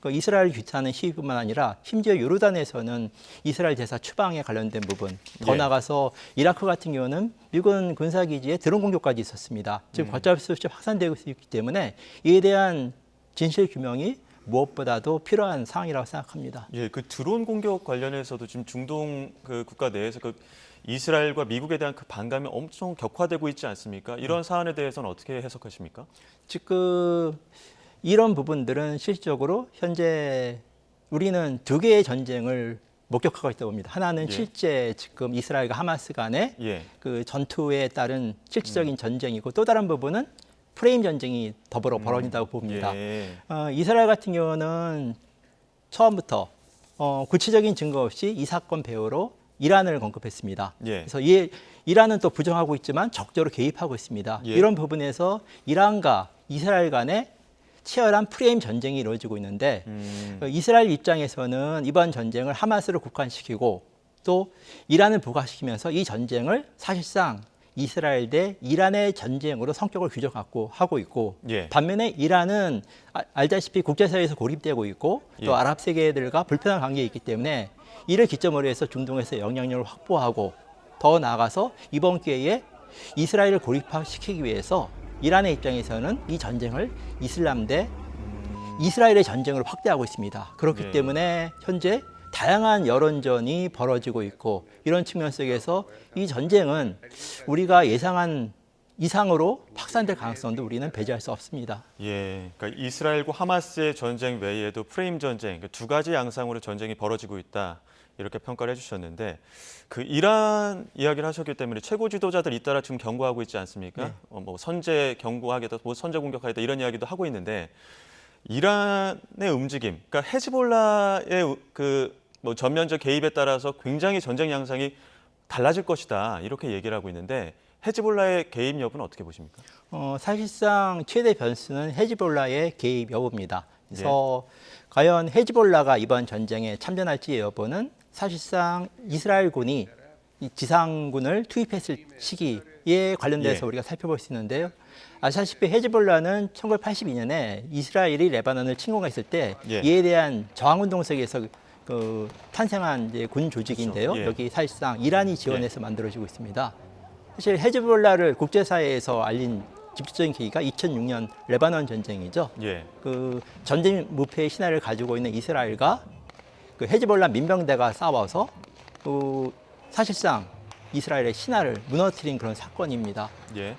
그 이스라엘 귀찮은 시위뿐만 아니라 심지어 요르단에서는 이스라엘 제사 추방에 관련된 부분, 더 나아가서 이라크 같은 경우는 미군 군사기지에 드론 공격까지 있었습니다. 지금 걷잡을 수 없이 확산되고 있기 때문에 이에 대한 진실 규명이 무엇보다도 필요한 상황이라고 생각합니다. 예, 그 드론 공격 관련해서도 지금 중동 그 국가 내에서 그 이스라엘과 미국에 대한 그 반감이 엄청 격화되고 있지 않습니까? 이런 사안에 대해서는 어떻게 해석하십니까? 지금 이런 부분들은 실질적으로 현재 우리는 두 개의 전쟁을 목격하고 있다고 봅니다. 하나는 예. 실제 지금 이스라엘과 하마스 간의 예. 그 전투에 따른 실질적인 전쟁이고 또 다른 부분은 프레임 전쟁이 더불어 벌어진다고 봅니다. 예. 이스라엘 같은 경우는 처음부터 구체적인 증거 없이 이 사건 배후로 이란을 언급했습니다. 예. 그래서 이란은 또 부정하고 있지만 적극적으로 개입하고 있습니다. 예. 이런 부분에서 이란과 이스라엘 간의 치열한 프레임 전쟁이 이루어지고 있는데 이스라엘 입장에서는 이번 전쟁을 하마스를 국한시키고 또 이란을 부각시키면서 이 전쟁을 사실상 이스라엘 대 이란의 전쟁으로 성격을 규정하고 하고 있고 예. 반면에 이란은 알다시피 국제사회에서 고립되고 있고 또 예. 아랍 세계들과 불편한 관계에 있기 때문에 이를 기점으로 해서 중동에서 영향력을 확보하고 더 나아가서 이번 기회에 이스라엘을 고립화시키기 위해서 이란의 입장에서는 이 전쟁을 이슬람 대 이스라엘의 전쟁으로 확대하고 있습니다. 그렇기 예. 때문에 현재 다양한 여론전이 벌어지고 있고 이런 측면 속에서 이 전쟁은 우리가 예상한 이상으로 확산될 가능성도 우리는 배제할 수 없습니다. 예, 그러니까 이스라엘과 하마스의 전쟁 외에도 프레임 전쟁, 그러니까 두 가지 양상으로 전쟁이 벌어지고 있다. 이렇게 평가를 해주셨는데 그 이란 이야기를 하셨기 때문에 최고 지도자들 잇따라 지금 경고하고 있지 않습니까? 네. 뭐 선제 경고하겠다, 뭐 선제 공격하겠다 이런 이야기도 하고 있는데 이란의 움직임, 그러니까 헤즈볼라의 그 뭐 전면적 개입에 따라서 굉장히 전쟁 양상이 달라질 것이다 이렇게 얘기를 하고 있는데 헤즈볼라의 개입 여부는 어떻게 보십니까? 사실상 최대 변수는 헤즈볼라의 개입 여부입니다. 그래서 과연 헤즈볼라가 이번 전쟁에 참전할지 여부는 사실상 이스라엘군이 이 지상군을 투입했을 시기에 관련돼서 예. 우리가 살펴볼 수 있는데요. 아시다시피 헤즈볼라는 1982년에 이스라엘이 레바논을 침공했을 때 예. 이에 대한 저항운동 속에서 그 탄생한 이제 군 조직인데요. 그렇죠. 예. 여기 사실상 이란이 지원해서 만들어지고 있습니다. 사실 헤즈볼라를 국제사회에서 알린 직접적인 계기가 2006년 레바논 전쟁이죠. 예. 그 전쟁 무패의 신화를 가지고 있는 이스라엘과 그 헤즈볼라 민병대가 싸워서 그 사실상 이스라엘의 신화를 무너뜨린 그런 사건입니다. 예.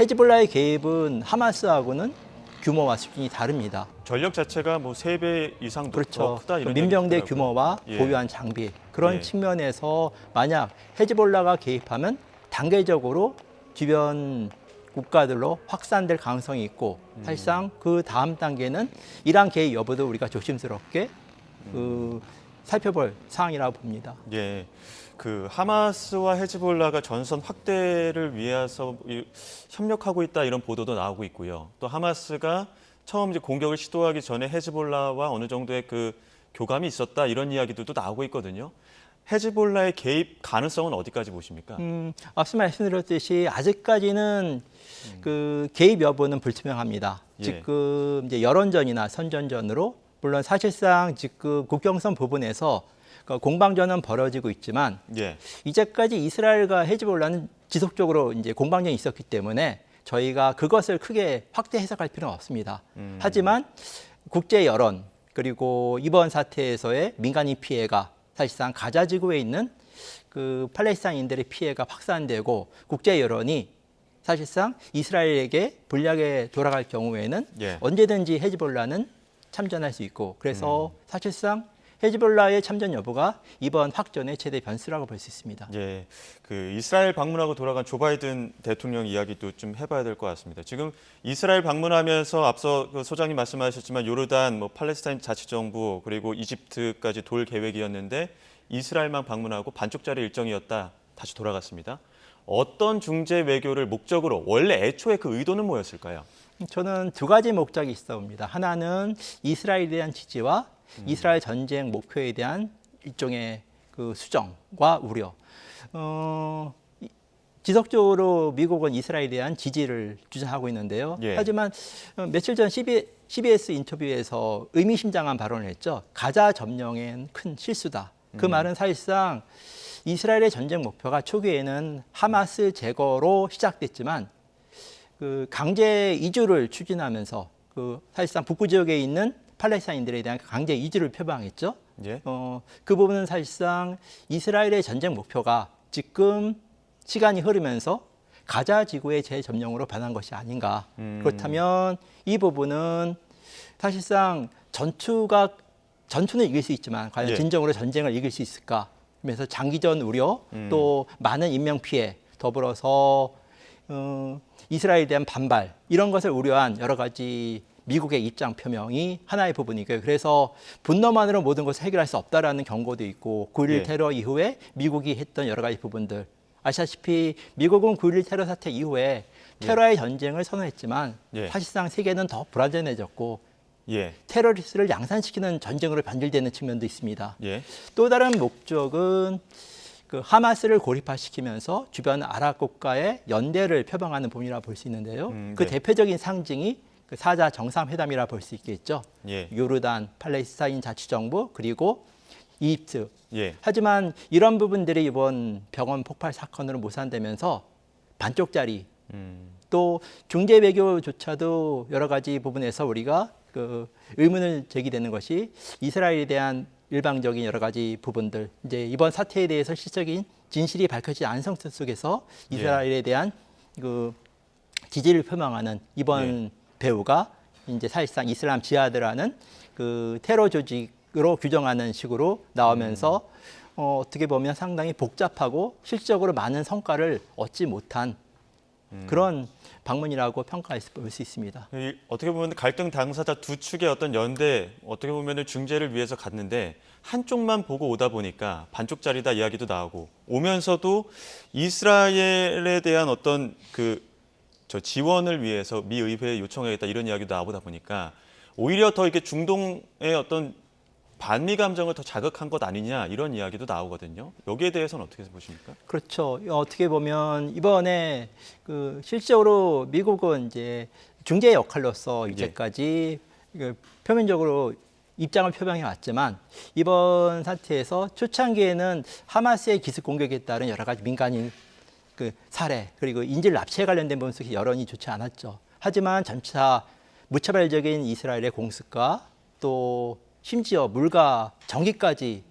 헤즈볼라의 개입은 하마스하고는 규모와 수준이 다릅니다. 전력 자체가 뭐 3배 이상 더 그렇죠. 크다 이런 민병대 얘기가 있더라고요. 규모와 예. 보유한 장비 그런 예. 측면에서 만약 헤즈볼라가 개입하면 단계적으로 주변 국가들로 확산될 가능성이 있고 사실상 그 다음 단계는 이란 개입 여부도 우리가 조심스럽게 살펴볼 사항이라고 봅니다. 예. 그 하마스와 헤즈볼라가 전선 확대를 위해서 협력하고 있다 이런 보도도 나오고 있고요. 또 하마스가 처음 이제 공격을 시도하기 전에 헤즈볼라와 어느 정도의 그 교감이 있었다 이런 이야기들도 나오고 있거든요. 헤즈볼라의 개입 가능성은 어디까지 보십니까? 앞서 말씀드렸듯이 아직까지는 그 개입 여부는 불투명합니다. 예. 지금 이제 여론전이나 선전전으로 물론 사실상 지금 국경선 부분에서 공방전은 벌어지고 있지만 예. 이제까지 이스라엘과 헤즈볼라는 지속적으로 이제 공방전이 있었기 때문에 저희가 그것을 크게 확대 해석할 필요는 없습니다. 하지만 국제 여론 그리고 이번 사태에서의 민간인 피해가 사실상 가자 지구에 있는 그 팔레스타인인들의 피해가 확산되고 국제 여론이 사실상 이스라엘에게 불리하게 돌아갈 경우에는 예. 언제든지 헤즈볼라는 참전할 수 있고 그래서 사실상 헤즈볼라의 참전 여부가 이번 확전의 최대 변수라고 볼 수 있습니다. 예, 그 이스라엘 방문하고 돌아간 조 바이든 대통령 이야기도 좀 해봐야 될 것 같습니다. 지금 이스라엘 방문하면서 앞서 그 소장님 말씀하셨지만 요르단, 뭐 팔레스타인 자치정부 그리고 이집트까지 돌 계획이었는데 이스라엘만 방문하고 반쪽짜리 일정이었다 다시 돌아갔습니다. 어떤 중재 외교를 목적으로 원래 애초에 그 의도는 뭐였을까요? 저는 두 가지 목적이 있어 봅니다. 하나는 이스라엘에 대한 지지와 이스라엘 전쟁 목표에 대한 일종의 그 수정과 우려. 지속적으로 미국은 이스라엘에 대한 지지를 주장하고 있는데요. 예. 하지만 며칠 전 CBS 인터뷰에서 의미심장한 발언을 했죠. 가자 점령엔 큰 실수다. 그 말은 사실상 이스라엘의 전쟁 목표가 초기에는 하마스 제거로 시작됐지만 그 강제 이주를 추진하면서 그 사실상 북부 지역에 있는 팔레스타인들에 대한 강제 이주를 표방했죠. 예. 그 부분은 사실상 이스라엘의 전쟁 목표가 지금 시간이 흐르면서 가자 지구의 재점령으로 변한 것이 아닌가. 그렇다면 이 부분은 사실상 전투는 이길 수 있지만 과연 예. 진정으로 전쟁을 이길 수 있을까? 그래서 장기전 우려, 또 많은 인명 피해, 더불어서 이스라엘에 대한 반발 이런 것을 우려한 여러 가지 미국의 입장 표명이 하나의 부분이고요. 그래서 분노만으로 모든 것을 해결할 수 없다라는 경고도 있고 9.11 예. 테러 이후에 미국이 했던 여러 가지 부분들 아시다시피 미국은 9.11 테러 사태 이후에 테러의 전쟁을 선언했지만 예. 사실상 세계는 더 불안정해졌고 예. 테러리스트를 양산시키는 전쟁으로 변질되는 측면도 있습니다. 예. 또 다른 목적은 그 하마스를 고립화시키면서 주변 아랍 국가의 연대를 표방하는 부분이라 볼 수 있는데요. 그 네. 대표적인 상징이 그 4자 정상회담이라 볼 수 있겠죠. 예. 요르단, 팔레스타인 자치정부 그리고 이집트. 예. 하지만 이런 부분들이 이번 병원 폭발 사건으로 무산되면서 반쪽짜리 또 중재 외교조차도 여러 가지 부분에서 우리가 그 의문을 제기되는 것이 이스라엘에 대한 일방적인 여러 가지 부분들 이제 이번 사태에 대해서 실질적인 진실이 밝혀지지 않은 상태 속에서 이스라엘에 대한 그 지지를 표명하는 이번 배우가 이제 사실상 이슬람 지하드라는 그 테러 조직으로 규정하는 식으로 나오면서 어떻게 보면 상당히 복잡하고 실질적으로 많은 성과를 얻지 못한 그런 방문이라고 평가할 수 있습니다. 어떻게 보면 갈등 당사자 두 축의 어떤 연대, 어떻게 보면 중재를 위해서 갔는데 한쪽만 보고 오다 보니까 반쪽짜리다 이야기도 나오고 오면서도 이스라엘에 대한 어떤 지원을 위해서 미 의회에 요청하겠다 이런 이야기도 나오다 보니까 오히려 더 이렇게 중동의 어떤 반미 감정을 더 자극한 것 아니냐 이런 이야기도 나오거든요. 여기에 대해서는 어떻게 보십니까? 그렇죠. 어떻게 보면 이번에 그 실제로 미국은 이제 중재 역할로서 이제까지 표면적으로 입장을 표명해 왔지만 이번 사태에서 초창기에는 하마스의 기습 공격에 따른 여러 가지 민간인 그 살해 그리고 인질 납치에 관련된 부분 속에 여론이 좋지 않았죠. 하지만 점차 무차별적인 이스라엘의 공습과 또 심지어 물과 전기까지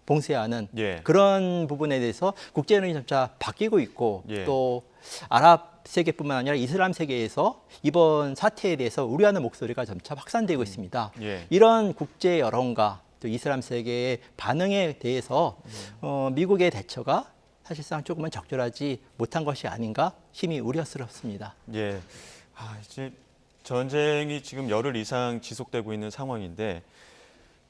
봉쇄하는 그런 부분에 대해서 국제 여론이 점차 바뀌고 있고 또 아랍 세계뿐만 아니라 이슬람 세계에서 이번 사태에 대해서 우려하는 목소리가 점차 확산되고 있습니다. 이런 국제 여론과 또 이슬람 세계의 반응에 대해서 미국의 대처가 사실상 조금은 적절하지 못한 것이 아닌가 힘이 우려스럽습니다. 예, 이제 전쟁이 지금 열흘 이상 지속되고 있는 상황인데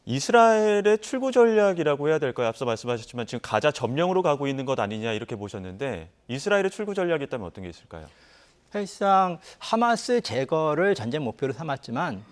이스라엘의 출구 전략이라고 해야 될까요? 앞서 말씀하셨지만 지금 가자 점령으로 가고 있는 것 아니냐 이렇게 보셨는데 이스라엘의 출구 전략이 있다면 어떤 게 있을까요? 사실상 하마스 제거를 전쟁 목표로 삼았지만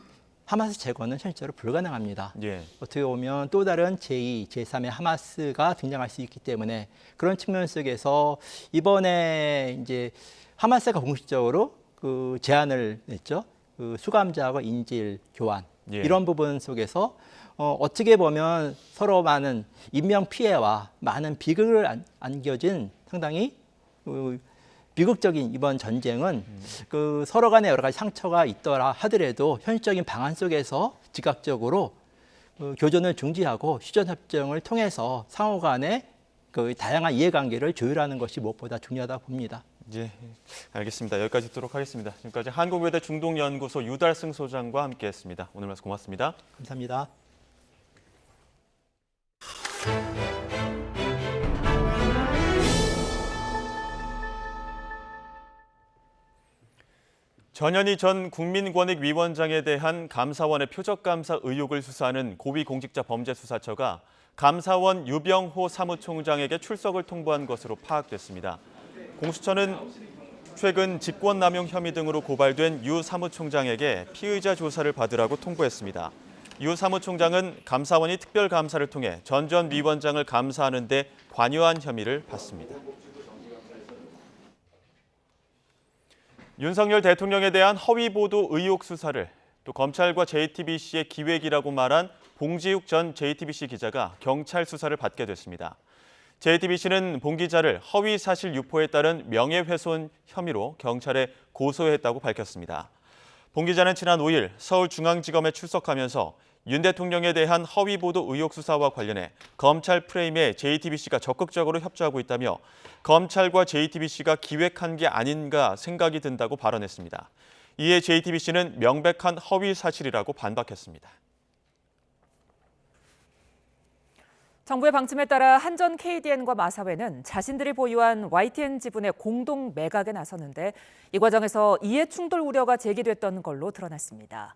하마스 제거는 현실적으로 불가능합니다. 어떻게 보면 또 다른 제2, 제3의 하마스가 등장할 수 있기 때문에 그런 측면 속에서 이번에 이제 하마스가 공식적으로 그 제안을 냈죠. 그 수감자와 인질 교환 이런 부분 속에서 어떻게 보면 서로 많은 인명 피해와 많은 비극을 안겨진 상당히 비극적인 이번 전쟁은 그 서로 간에 여러 가지 상처가 있더라 하더라도 현실적인 방안 속에서 즉각적으로 교전을 중지하고 휴전협정을 통해서 상호 간의 그 다양한 이해관계를 조율하는 것이 무엇보다 중요하다 봅니다. 예, 알겠습니다. 여기까지 듣도록 하겠습니다. 지금까지 한국외대 중동연구소 유달승 소장과 함께했습니다. 오늘 말씀 고맙습니다. 감사합니다. 전현희 전 국민권익위원장에 대한 감사원의 표적감사 의혹을 수사하는 고위공직자범죄수사처가 감사원 유병호 사무총장에게 출석을 통보한 것으로 파악됐습니다. 공수처는 최근 직권남용 혐의 등으로 고발된 유 사무총장에게 피의자 조사를 받으라고 통보했습니다. 유 사무총장은 감사원이 특별감사를 통해 전 위원장을 감사하는 데 관여한 혐의를 받습니다. 윤석열 대통령에 대한 허위보도 의혹 수사를 또 검찰과 JTBC의 기획이라고 말한 봉지욱 전 JTBC 기자가 경찰 수사를 받게 됐습니다. JTBC는 봉 기자를 허위 사실 유포에 따른 명예훼손 혐의로 경찰에 고소했다고 밝혔습니다. 봉 기자는 지난 5일 서울중앙지검에 출석하면서 윤 대통령에 대한 허위 보도 의혹 수사와 관련해 검찰 프레임에 JTBC가 적극적으로 협조하고 있다며 검찰과 JTBC가 기획한 게 아닌가 생각이 든다고 발언했습니다. 이에 JTBC는 명백한 허위 사실이라고 반박했습니다. 정부의 방침에 따라 한전 KDN과 마사회는 자신들이 보유한 YTN 지분의 공동 매각에 나섰는데 이 과정에서 이해 충돌 우려가 제기됐던 걸로 드러났습니다.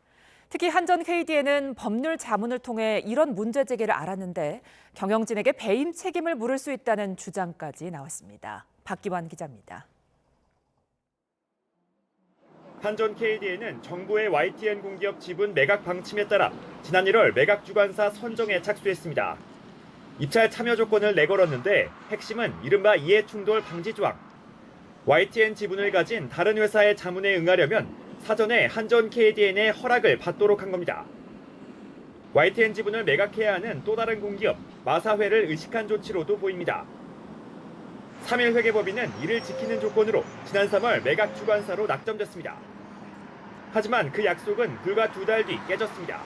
특히 한전 KDN은 법률 자문을 통해 이런 문제 제기를 알았는데 경영진에게 배임 책임을 물을 수 있다는 주장까지 나왔습니다. 박기환 기자입니다. 한전 KDN은 정부의 YTN 공기업 지분 매각 방침에 따라 지난 1월 매각 주관사 선정에 착수했습니다. 입찰 참여 조건을 내걸었는데 핵심은 이른바 이해충돌 방지 조항. YTN 지분을 가진 다른 회사의 자문에 응하려면 사전에 한전 KDN의 허락을 받도록 한 겁니다. YTN 지분을 매각해야 하는 또 다른 공기업 마사회를 의식한 조치로도 보입니다. 3일 회계법인은 이를 지키는 조건으로 지난 3월 매각 주관사로 낙점됐습니다. 하지만 그 약속은 불과 2달 뒤 깨졌습니다.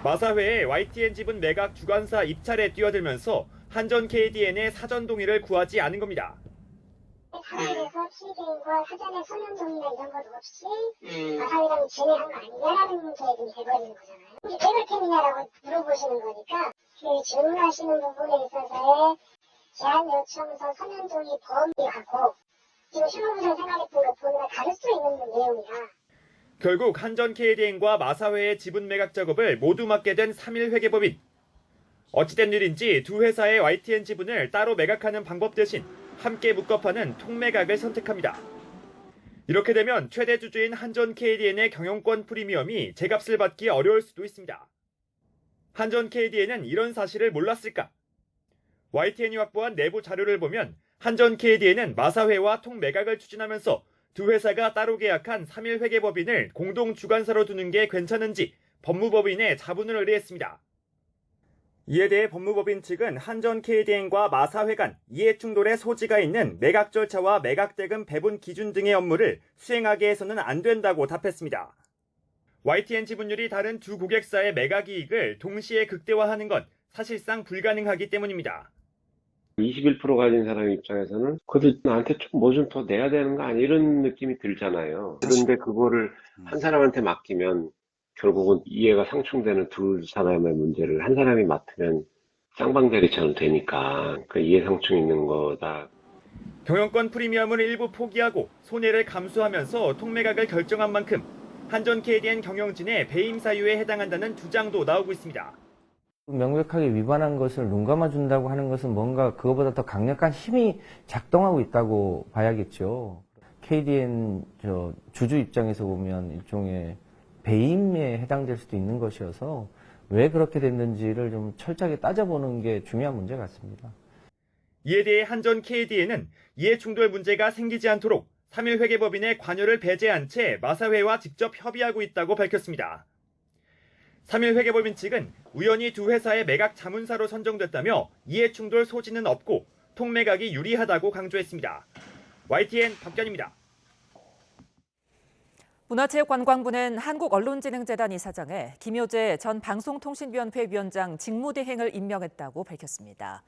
마사회의 YTN 지분 매각 주관사 입찰에 뛰어들면서 한전 KDN의 사전 동의를 구하지 않은 겁니다. 사회에서 KDN과 사전에 서면 동의나 이런 것 없이 마사회랑 진행한 거 아니냐라는 계획이 돼버리는 거잖아요. 이게 개별템이냐라고 물어보시는 거니까 그 질문하시는 부분에 있어서의 제안 요청서 서면 동의 범위하고 지금 실무부서 생각했던 것보다 다를 수 있는 내용이라. 결국 한전 KDN과 마사회의 지분 매각 작업을 모두 맡게 된 3일 회계법인. 어찌된 일인지 두 회사의 YTN 지분을 따로 매각하는 방법 대신 함께 묶어 파는 통매각을 선택합니다. 이렇게 되면 최대 주주인 한전 KDN의 경영권 프리미엄이 제값을 받기 어려울 수도 있습니다. 한전 KDN은 이런 사실을 몰랐을까? YTN이 확보한 내부 자료를 보면 한전 KDN은 마사회와 통매각을 추진하면서 두 회사가 따로 계약한 3일 회계법인을 공동 주관사로 두는 게 괜찮은지 법무법인에 자문을 의뢰했습니다. 이에 대해 법무법인 측은 한전 KDN과 마사회 간 이해충돌의 소지가 있는 매각 절차와 매각대금 배분 기준 등의 업무를 수행하게 해서는 안 된다고 답했습니다. YTN 지분율이 다른 두 고객사의 매각 이익을 동시에 극대화하는 건 사실상 불가능하기 때문입니다. 21% 가진 사람 입장에서는 그래도 나한테 좀 뭐 좀 더 내야 되는 거 아니 이런 느낌이 들잖아요. 그런데 그거를 한 사람한테 맡기면 결국은 이해가 상충되는 두 사람의 문제를 한 사람이 맡으면 쌍방대리처럼 되니까 그 이해 상충이 있는 거다. 경영권 프리미엄을 일부 포기하고 손해를 감수하면서 통매각을 결정한 만큼 한전 KDN 경영진의 배임 사유에 해당한다는 주장도 나오고 있습니다. 명백하게 위반한 것을 눈 감아준다고 하는 것은 뭔가 그거보다 더 강력한 힘이 작동하고 있다고 봐야겠죠. KDN 주주 입장에서 보면 일종의 배임에 해당될 수도 있는 것이어서 왜 그렇게 됐는지를 좀 철저하게 따져보는 게 중요한 문제 같습니다. 이에 대해 한전 KDN은 이해충돌 문제가 생기지 않도록 3일 회계법인의 관여를 배제한 채 마사회와 직접 협의하고 있다고 밝혔습니다. 3일 회계법인 측은 우연히 두 회사의 매각 자문사로 선정됐다며 이해충돌 소지는 없고 통매각이 유리하다고 강조했습니다. YTN 박견입니다. 문화체육관광부는 한국언론진흥재단 이사장에 김효재 전 방송통신위원회 위원장 직무대행을 임명했다고 밝혔습니다.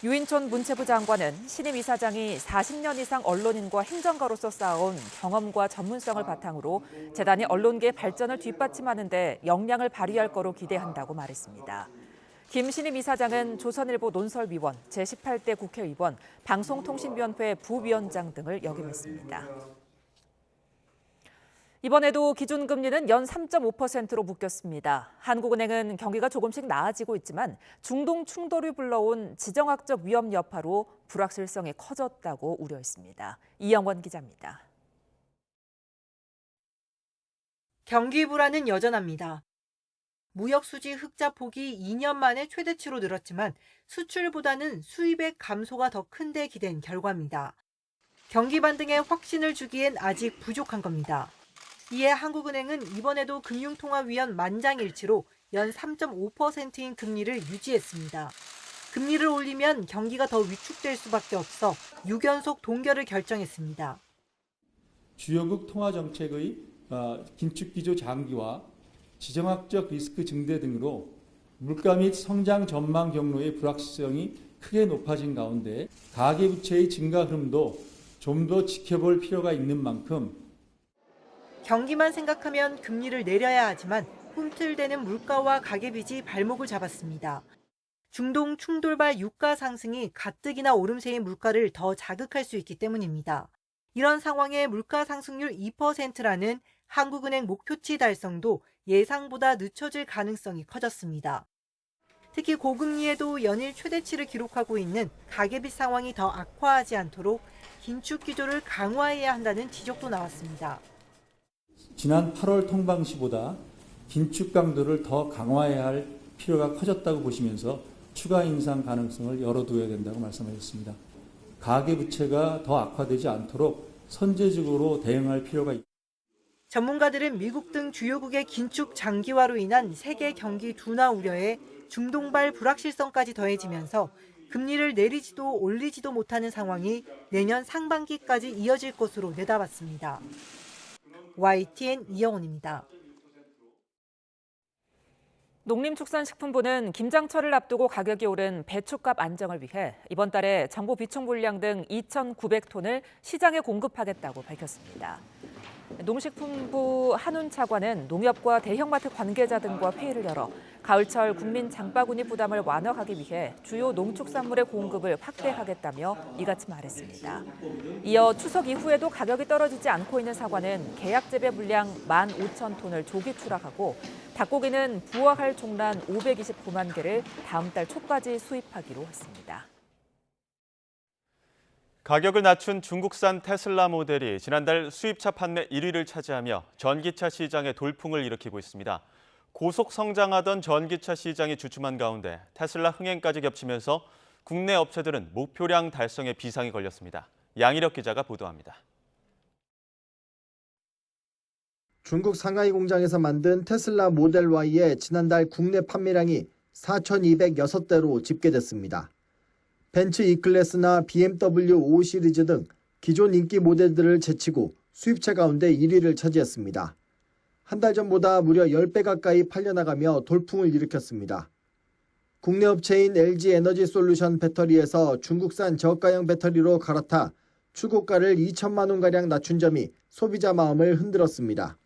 유인촌 문체부 장관은 신임 이사장이 40년 이상 언론인과 행정가로서 쌓아온 경험과 전문성을 바탕으로 재단이 언론계의 발전을 뒷받침하는 데 역량을 발휘할 거로 기대한다고 말했습니다. 김 신임 이사장은 조선일보 논설위원, 제18대 국회의원, 방송통신위원회 부위원장 등을 역임했습니다. 이번에도 기준금리는 연 3.5%로 묶였습니다. 한국은행은 경기가 조금씩 나아지고 있지만 중동 충돌이 불러온 지정학적 위험 여파로 불확실성이 커졌다고 우려했습니다. 이영원 기자입니다. 경기 불안은 여전합니다. 무역 수지 흑자 폭이 2년 만에 최대치로 늘었지만 수출보다는 수입의 감소가 더 큰데 기댄 결과입니다. 경기 반등에 확신을 주기엔 아직 부족한 겁니다. 이에 한국은행은 이번에도 금융통화위원 만장일치로 연 3.5%인 금리를 유지했습니다. 금리를 올리면 경기가 더 위축될 수밖에 없어 6연속 동결을 결정했습니다. 주요국 통화정책의 긴축기조 장기화, 지정학적 리스크 증대 등으로 물가 및 성장 전망 경로의 불확실성이 크게 높아진 가운데 가계부채의 증가 흐름도 좀 더 지켜볼 필요가 있는 만큼 경기만 생각하면 금리를 내려야 하지만 꿈틀대는 물가와 가계빚이 발목을 잡았습니다. 중동 충돌발 유가 상승이 가뜩이나 오름세인 물가를 더 자극할 수 있기 때문입니다. 이런 상황에 물가 상승률 2%라는 한국은행 목표치 달성도 예상보다 늦춰질 가능성이 커졌습니다. 특히 고금리에도 연일 최대치를 기록하고 있는 가계빚 상황이 더 악화하지 않도록 긴축 기조를 강화해야 한다는 지적도 나왔습니다. 지난 8월 통방 시보다 긴축 강도를 더 강화해야 할 필요가 커졌다고 보시면서 추가 인상 가능성을 열어두어야 된다고 말씀하셨습니다. 가계부채가 더 악화되지 않도록 선제적으로 대응할 필요가 있습니다. 전문가들은 미국 등 주요국의 긴축 장기화로 인한 세계 경기 둔화 우려에 중동발 불확실성까지 더해지면서 금리를 내리지도 올리지도 못하는 상황이 내년 상반기까지 이어질 것으로 내다봤습니다. YTN 이영훈입니다. 농림축산식품부는 김장철을 앞두고 가격이 오른 배추값 안정을 위해 이번 달에 정부 비축 물량 등 2,900톤을 시장에 공급하겠다고 밝혔습니다. 농식품부 한훈 차관은 농협과 대형마트 관계자 등과 회의를 열어 가을철 국민 장바구니 부담을 완화하기 위해 주요 농축산물의 공급을 확대하겠다며 이같이 말했습니다. 이어 추석 이후에도 가격이 떨어지지 않고 있는 사과는 계약 재배 물량 15,000톤을 조기 출하하고 닭고기는 부화할 종란 529만 개를 다음 달 초까지 수입하기로 했습니다. 가격을 낮춘 중국산 테슬라 모델이 지난달 수입차 판매 1위를 차지하며 전기차 시장에 돌풍을 일으키고 있습니다. 고속 성장하던 전기차 시장이 주춤한 가운데 테슬라 흥행까지 겹치면서 국내 업체들은 목표량 달성에 비상이 걸렸습니다. 양희력 기자가 보도합니다. 중국 상하이 공장에서 만든 테슬라 모델 Y의 지난달 국내 판매량이 4,206대로 집계됐습니다. 벤츠 E클래스나 BMW 5 시리즈 등 기존 인기 모델들을 제치고 수입차 가운데 1위를 차지했습니다. 한 달 전보다 무려 10배 가까이 팔려나가며 돌풍을 일으켰습니다. 국내 업체인 LG 에너지 솔루션 배터리에서 중국산 저가형 배터리로 갈아타 출고가를 2천만 원가량 낮춘 점이 소비자 마음을 흔들었습니다.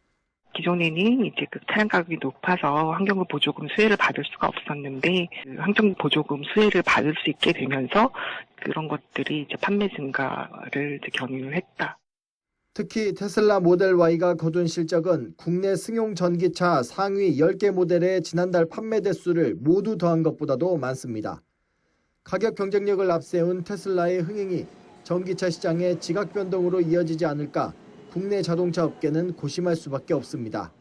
기존에는 이제 그 차량 가격이 높아서 환경부 보조금 수혜를 받을 수가 없었는데 환경부 보조금 수혜를 받을 수 있게 되면서 그런 것들이 이제 판매 증가를 이제 견인을 했다. 특히 테슬라 모델 Y가 거둔 실적은 국내 승용 전기차 상위 10개 모델의 지난달 판매 대수를 모두 더한 것보다도 많습니다. 가격 경쟁력을 앞세운 테슬라의 흥행이 전기차 시장의 지각 변동으로 이어지지 않을까 국내 자동차 업계는 고심할 수밖에 없습니다.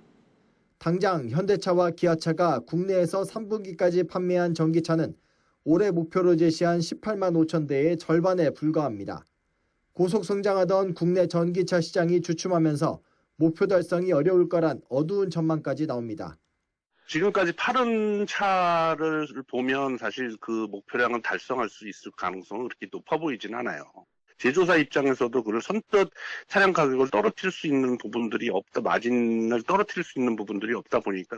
당장 현대차와 기아차가 국내에서 3분기까지 판매한 전기차는 올해 목표로 제시한 18만 5천 대의 절반에 불과합니다. 고속 성장하던 국내 전기차 시장이 주춤하면서 목표 달성이 어려울 거란 어두운 전망까지 나옵니다. 지금까지 팔은 차를 보면 사실 그 목표량을 달성할 수 있을 가능성은 그렇게 높아 보이진 않아요. 제조사 입장에서도 그걸 선뜻 차량 가격을 떨어뜨릴 수 있는 부분들이 없다, 마진을 떨어뜨릴 수 있는 부분들이 없다 보니까.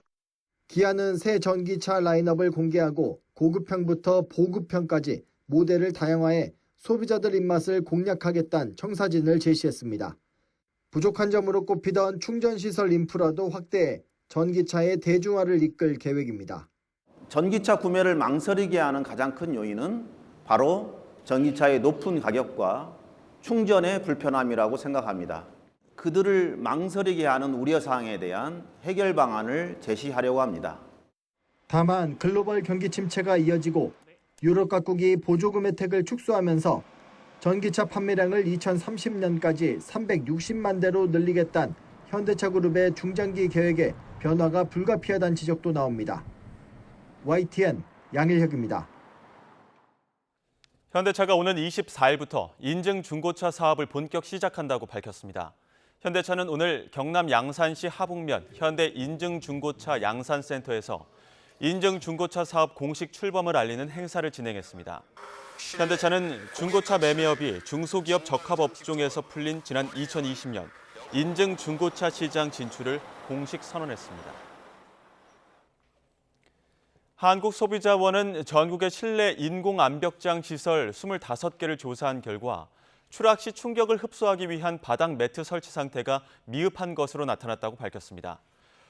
기아는 새 전기차 라인업을 공개하고 고급형부터 보급형까지 모델을 다양화해 소비자들 입맛을 공략하겠다는 청사진을 제시했습니다. 부족한 점으로 꼽히던 충전시설 인프라도 확대해 전기차의 대중화를 이끌 계획입니다. 전기차 구매를 망설이게 하는 가장 큰 요인은 바로 전기차의 높은 가격과 충전의 불편함이라고 생각합니다. 그들을 망설이게 하는 우려사항에 대한 해결 방안을 제시하려고 합니다. 다만 글로벌 경기 침체가 이어지고 유럽 각국이 보조금 혜택을 축소하면서 전기차 판매량을 2030년까지 360만 대로 늘리겠다는 현대차 그룹의 중장기 계획에 변화가 불가피하다는 지적도 나옵니다. YTN 양일혁입니다. 현대차가 오는 24일부터 인증 중고차 사업을 본격 시작한다고 밝혔습니다. 현대차는 오늘 경남 양산시 하북면 현대 인증 중고차 양산센터에서 인증 중고차 사업 공식 출범을 알리는 행사를 진행했습니다. 현대차는 중고차 매매업이 중소기업 적합업종에서 풀린 지난 2020년 인증 중고차 시장 진출을 공식 선언했습니다. 한국소비자원은 전국의 실내 인공암벽장 시설 25개를 조사한 결과 추락 시 충격을 흡수하기 위한 바닥 매트 설치 상태가 미흡한 것으로 나타났다고 밝혔습니다.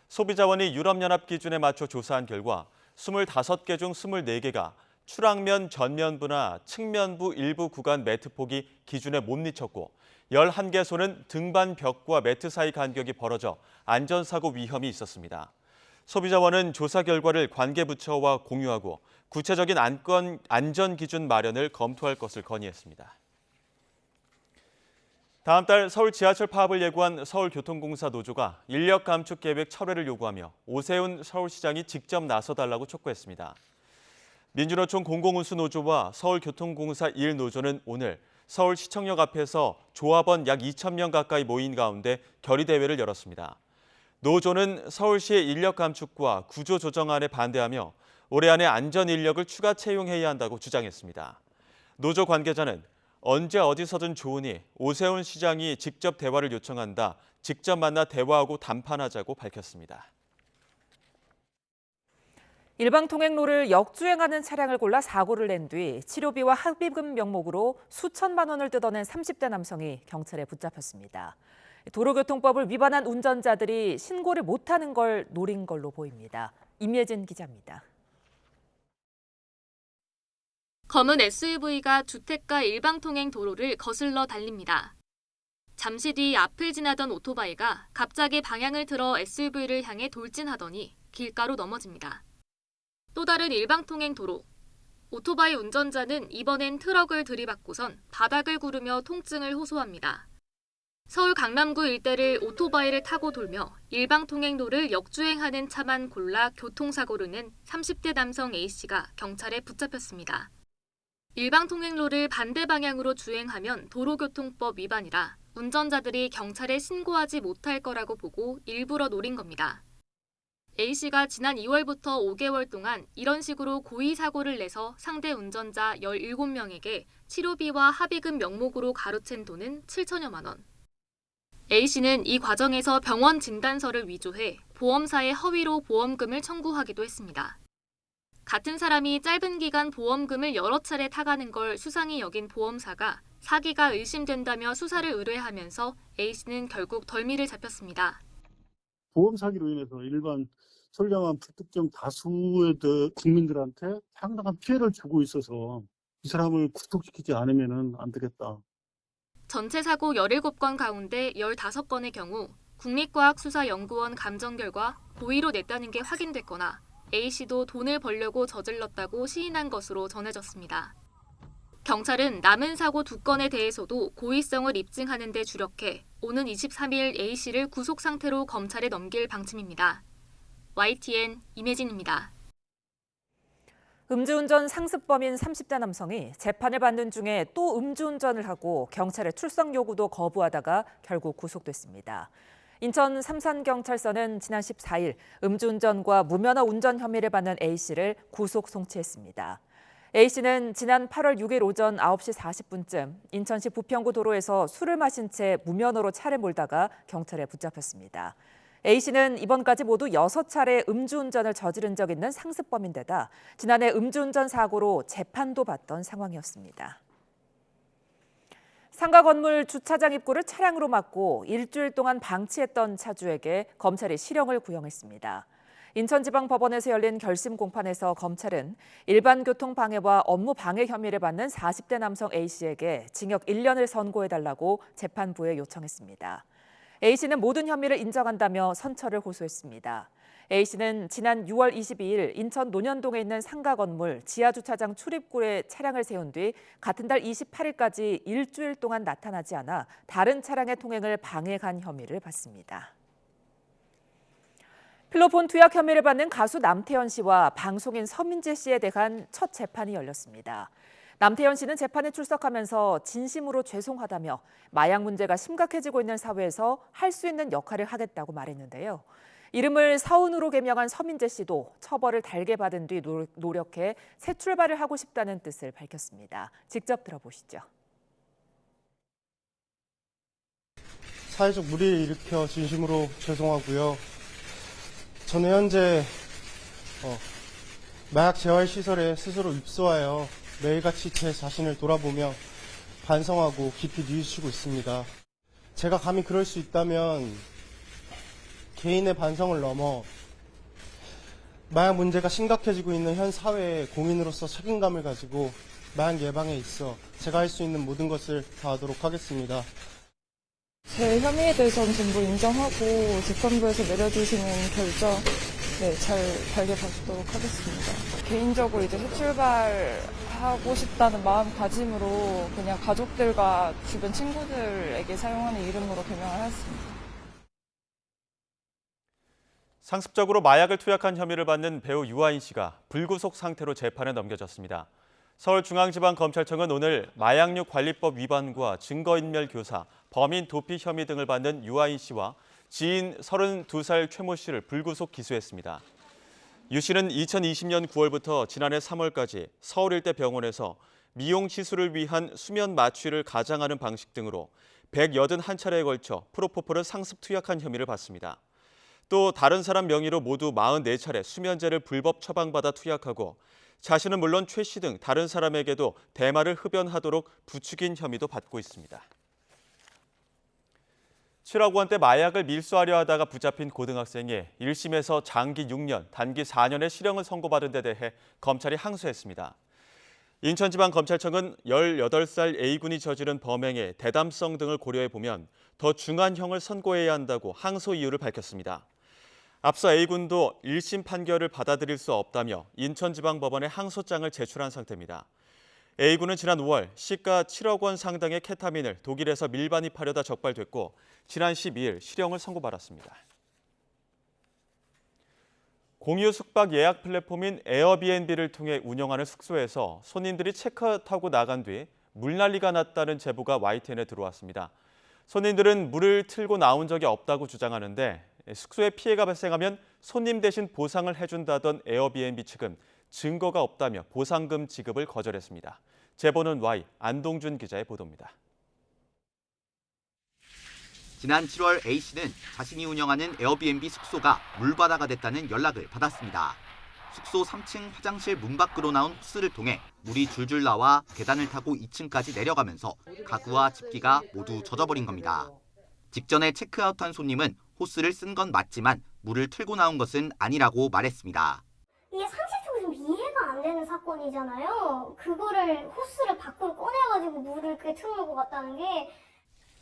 소비자원이 유럽연합 기준에 맞춰 조사한 결과 25개 중 24개가 추락면 전면부나 측면부 일부 구간 매트 폭이 기준에 못 미쳤고 11개소는 등반 벽과 매트 사이 간격이 벌어져 안전사고 위험이 있었습니다. 소비자원은 조사 결과를 관계부처와 공유하고 구체적인 안전기준 마련을 검토할 것을 건의했습니다. 다음 달 서울 지하철 파업을 예고한 서울교통공사 노조가 인력 감축 계획 철회를 요구하며 오세훈 서울시장이 직접 나서달라고 촉구했습니다. 민주노총 공공운수노조와 서울교통공사 1노조는 오늘 서울시청역 앞에서 조합원 약 2,000명 가까이 모인 가운데 결의대회를 열었습니다. 노조는 서울시의 인력 감축과 구조 조정안에 반대하며 올해 안에 안전 인력을 추가 채용해야 한다고 주장했습니다. 노조 관계자는 언제 어디서든 좋으니 오세훈 시장이 직접 대화를 요청한다. 직접 만나 대화하고 담판하자고 밝혔습니다. 일방통행로를 역주행하는 차량을 골라 사고를 낸 뒤 치료비와 합의금 명목으로 수천만 원을 뜯어낸 30대 남성이 경찰에 붙잡혔습니다. 도로교통법을 위반한 운전자들이 신고를 못하는 걸 노린 걸로 보입니다. 임예진 기자입니다. 검은 SUV가 주택가 일방통행 도로를 거슬러 달립니다. 잠시 뒤 앞을 지나던 오토바이가 갑자기 방향을 틀어 SUV를 향해 돌진하더니 길가로 넘어집니다. 또 다른 일방통행 도로. 오토바이 운전자는 이번엔 트럭을 들이받고선 바닥을 구르며 통증을 호소합니다. 서울 강남구 일대를 오토바이를 타고 돌며 일방통행로를 역주행하는 차만 골라 교통사고를 낸 30대 남성 A씨가 경찰에 붙잡혔습니다. 일방통행로를 반대 방향으로 주행하면 도로교통법 위반이라 운전자들이 경찰에 신고하지 못할 거라고 보고 일부러 노린 겁니다. A씨가 지난 2월부터 5개월 동안 이런 식으로 고의 사고를 내서 상대 운전자 17명에게 치료비와 합의금 명목으로 가로챈 돈은 7천여만 원. A씨는 이 과정에서 병원 진단서를 위조해 보험사에 허위로 보험금을 청구하기도 했습니다. 같은 사람이 짧은 기간 보험금을 여러 차례 타가는 걸 수상히 여긴 보험사가 사기가 의심된다며 수사를 의뢰하면서 A씨는 결국 덜미를 잡혔습니다. 보험 사기로 인해서 일반 선량한 불특정 다수의 국민들한테 상당한 피해를 주고 있어서 이 사람을 구속시키지 않으면 안 되겠다. 전체 사고 17건 가운데 15건의 경우 국립과학수사연구원 감정 결과 고의로 냈다는 게 확인됐거나 A씨도 돈을 벌려고 저질렀다고 시인한 것으로 전해졌습니다. 경찰은 남은 사고 2건에 대해서도 고의성을 입증하는 데 주력해 오는 23일 A씨를 구속 상태로 검찰에 넘길 방침입니다. YTN 임혜진입니다. 음주운전 상습범인 30대 남성이 재판을 받는 중에 또 음주운전을 하고 경찰의 출석 요구도 거부하다가 결국 구속됐습니다. 인천 삼산경찰서는 지난 14일 음주운전과 무면허 운전 혐의를 받는 A씨를 구속 송치했습니다. A씨는 지난 8월 6일 오전 9시 40분쯤 인천시 부평구 도로에서 술을 마신 채 무면허로 차를 몰다가 경찰에 붙잡혔습니다. A씨는 이번까지 모두 6차례 음주운전을 저지른 적 있는 상습범인데다 지난해 음주운전 사고로 재판도 받던 상황이었습니다. 상가 건물 주차장 입구를 차량으로 막고 일주일 동안 방치했던 차주에게 검찰이 실형을 구형했습니다. 인천지방법원에서 열린 결심 공판에서 검찰은 일반 교통 방해와 업무 방해 혐의를 받는 40대 남성 A씨에게 징역 1년을 선고해달라고 재판부에 요청했습니다. A씨는 모든 혐의를 인정한다며 선처를 호소했습니다. A씨는 지난 6월 22일 인천 논현동에 있는 상가 건물 지하주차장 출입구에 차량을 세운 뒤 같은 달 28일까지 일주일 동안 나타나지 않아 다른 차량의 통행을 방해한 혐의를 받습니다. 필로폰 투약 혐의를 받는 가수 남태현 씨와 방송인 서민재 씨에 대한 첫 재판이 열렸습니다. 남태현 씨는 재판에 출석하면서 진심으로 죄송하다며 마약 문제가 심각해지고 있는 사회에서 할 수 있는 역할을 하겠다고 말했는데요. 이름을 서은으로 개명한 서민재 씨도 처벌을 달게 받은 뒤 노력해 새 출발을 하고 싶다는 뜻을 밝혔습니다. 직접 들어보시죠. 사회적 무리를 일으켜 진심으로 죄송하고요. 저는 현재 마약 재활 시설에 스스로 입소하여 매일같이 제 자신을 돌아보며 반성하고 깊이 뉘우치고 있습니다. 제가 감히 그럴 수 있다면 개인의 반성을 넘어 마약 문제가 심각해지고 있는 현 사회의 공인으로서 책임감을 가지고 마약 예방에 있어 제가 할 수 있는 모든 것을 다하도록 하겠습니다. 제 혐의에 대해서는 전부 인정하고 재판부에서 내려주시는 결정 잘 발견하도록 하겠습니다. 개인적으로 이제 새 출발하고 싶다는 마음가짐으로 그냥 가족들과 주변 친구들에게 사용하는 이름으로 개명을 하였습니다. 상습적으로 마약을 투약한 혐의를 받는 배우 유아인 씨가 불구속 상태로 재판에 넘겨졌습니다. 서울중앙지방검찰청은 오늘 마약류 관리법 위반과 증거인멸 교사, 범인 도피 혐의 등을 받는 유아인 씨와 지인 32살 최모 씨를 불구속 기소했습니다. 유 씨는 2020년 9월부터 지난해 3월까지 서울 일대 병원에서 미용 시술을 위한 수면 마취를 가장하는 방식 등으로 181차례에 걸쳐 프로포폴을 상습 투약한 혐의를 받습니다. 또 다른 사람 명의로 모두 44차례 수면제를 불법 처방받아 투약하고 자신은 물론 최 씨 등 다른 사람에게도 대마를 흡연하도록 부추긴 혐의도 받고 있습니다. 7억 원대 마약을 밀수하려 하다가 붙잡힌 고등학생이 1심에서 장기 6년, 단기 4년의 실형을 선고받은 데 대해 검찰이 항소했습니다. 인천지방검찰청은 18살 A군이 저지른 범행의 대담성 등을 고려해 보면 더 중한 형을 선고해야 한다고 항소 이유를 밝혔습니다. 앞서 A군도 1심 판결을 받아들일 수 없다며 인천지방법원에 항소장을 제출한 상태입니다. A군은 지난 5월 시가 7억 원 상당의 케타민을 독일에서 밀반입하려다 적발됐고 지난 12일 실형을 선고받았습니다. 공유 숙박 예약 플랫폼인 에어비앤비를 통해 운영하는 숙소에서 손님들이 체크아웃하고 나간 뒤 물난리가 났다는 제보가 YTN에 들어왔습니다. 손님들은 물을 틀고 나온 적이 없다고 주장하는데 숙소에 피해가 발생하면 손님 대신 보상을 해준다던 에어비앤비 측은 증거가 없다며 보상금 지급을 거절했습니다. 제보는 Y, 안동준 기자의 보도입니다. 지난 7월 A씨는 자신이 운영하는 에어비앤비 숙소가 물바다가 됐다는 연락을 받았습니다. 숙소 3층 화장실 문 밖으로 나온 호스를 통해 물이 줄줄 나와 계단을 타고 2층까지 내려가면서 가구와 집기가 모두 젖어버린 겁니다. 직전에 체크아웃한 손님은 호스를 쓴 건 맞지만 물을 틀고 나온 것은 아니라고 말했습니다. 이게 상식적으로 좀 이해가 안 되는 사건이잖아요. 그거를 호스를 밖으로 꺼내가지고 물을 그렇게 틀어놓고 갔다는 게.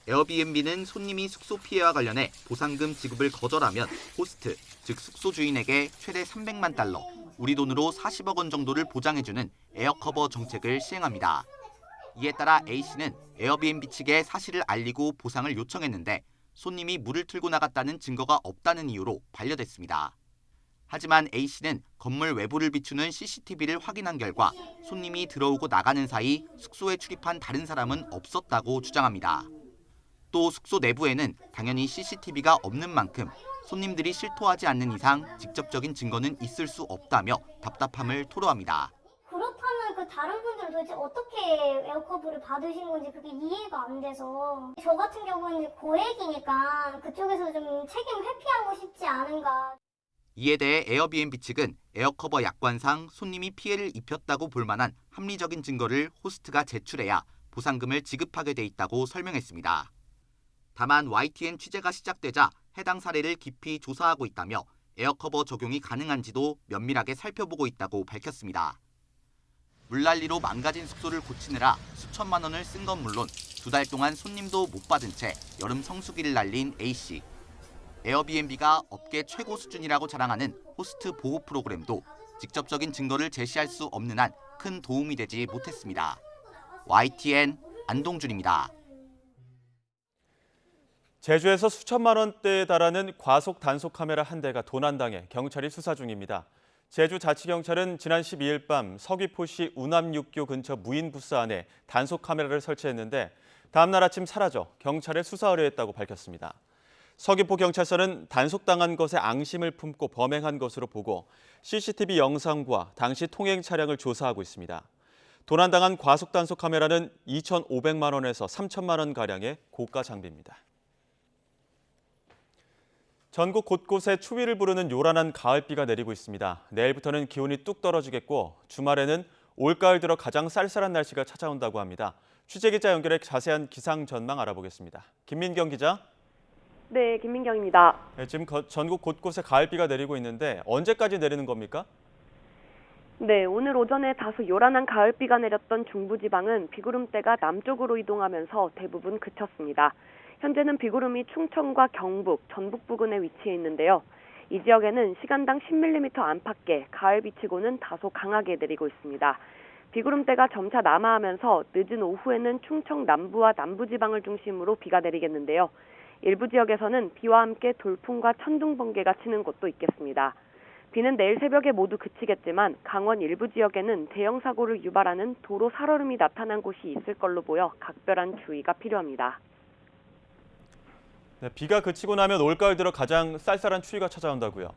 에어비앤비는 손님이 숙소 피해와 관련해 보상금 지급을 거절하면 호스트, 즉 숙소 주인에게 최대 300만 달러, 우리 돈으로 40억 원 정도를 보장해주는 에어커버 정책을 시행합니다. 이에 따라 A씨는 에어비앤비 측에 사실을 알리고 보상을 요청했는데 손님이 물을 틀고 나갔다는 증거가 없다는 이유로 반려됐습니다. 하지만 A씨는 건물 외부를 비추는 CCTV를 확인한 결과 손님이 들어오고 나가는 사이 숙소에 출입한 다른 사람은 없었다고 주장합니다. 또 숙소 내부에는 당연히 CCTV가 없는 만큼 손님들이 실토하지 않는 이상 직접적인 증거는 있을 수 없다며 답답함을 토로합니다. 그렇다면 그 다른 분들은 도대체 어떻게 에어커버를 받으신 건지 그게 이해가 안 돼서 저 같은 경우는 고액이니까 그쪽에서 좀 책임 회피하고 싶지 않은가. 이에 대해 에어비앤비 측은 에어커버 약관상 손님이 피해를 입혔다고 볼 만한 합리적인 증거를 호스트가 제출해야 보상금을 지급하게 돼 있다고 설명했습니다. 다만 YTN 취재가 시작되자 해당 사례를 깊이 조사하고 있다며 에어커버 적용이 가능한지도 면밀하게 살펴보고 있다고 밝혔습니다. 물난리로 망가진 숙소를 고치느라 수천만 원을 쓴 건 물론 2달 동안 손님도 못 받은 채 여름 성수기를 날린 A씨. 에어비앤비가 업계 최고 수준이라고 자랑하는 호스트 보호 프로그램도 직접적인 증거를 제시할 수 없는 한 큰 도움이 되지 못했습니다. YTN 안동준입니다. 제주에서 수천만 원대에 달하는 과속 단속 카메라 한 대가 도난당해 경찰이 수사 중입니다. 제주자치경찰은 지난 12일 밤 서귀포시 우남육교 근처 무인부스 안에 단속 카메라를 설치했는데 다음 날 아침 사라져 경찰에 수사 의뢰했다고 밝혔습니다. 서귀포경찰서는 단속당한 것에 앙심을 품고 범행한 것으로 보고 CCTV 영상과 당시 통행 차량을 조사하고 있습니다. 도난당한 과속단속 카메라는 2,500만 원에서 3천만 원 가량의 고가 장비입니다. 전국 곳곳에 추위를 부르는 요란한 가을비가 내리고 있습니다. 내일부터는 기온이 뚝 떨어지겠고 주말에는 올가을 들어 가장 쌀쌀한 날씨가 찾아온다고 합니다. 취재기자 연결해 자세한 기상 전망 알아보겠습니다. 김민경 기자. 네, 김민경입니다. 네, 지금 전국 곳곳에 가을비가 내리고 있는데 언제까지 내리는 겁니까? 네, 오늘 오전에 다소 요란한 가을비가 내렸던 중부지방은 비구름대가 남쪽으로 이동하면서 대부분 그쳤습니다. 현재는 비구름이 충청과 경북, 전북 부근에 위치해 있는데요. 이 지역에는 시간당 10mm 안팎의 가을비치고는 다소 강하게 내리고 있습니다. 비구름대가 점차 남하하면서 늦은 오후에는 충청 남부와 남부지방을 중심으로 비가 내리겠는데요. 일부 지역에서는 비와 함께 돌풍과 천둥 번개가 치는 곳도 있겠습니다. 비는 내일 새벽에 모두 그치겠지만 강원 일부 지역에는 대형 사고를 유발하는 도로 살얼음이 나타난 곳이 있을 걸로 보여 각별한 주의가 필요합니다. 네, 비가 그치고 나면 올가을 들어 가장 쌀쌀한 추위가 찾아온다고요?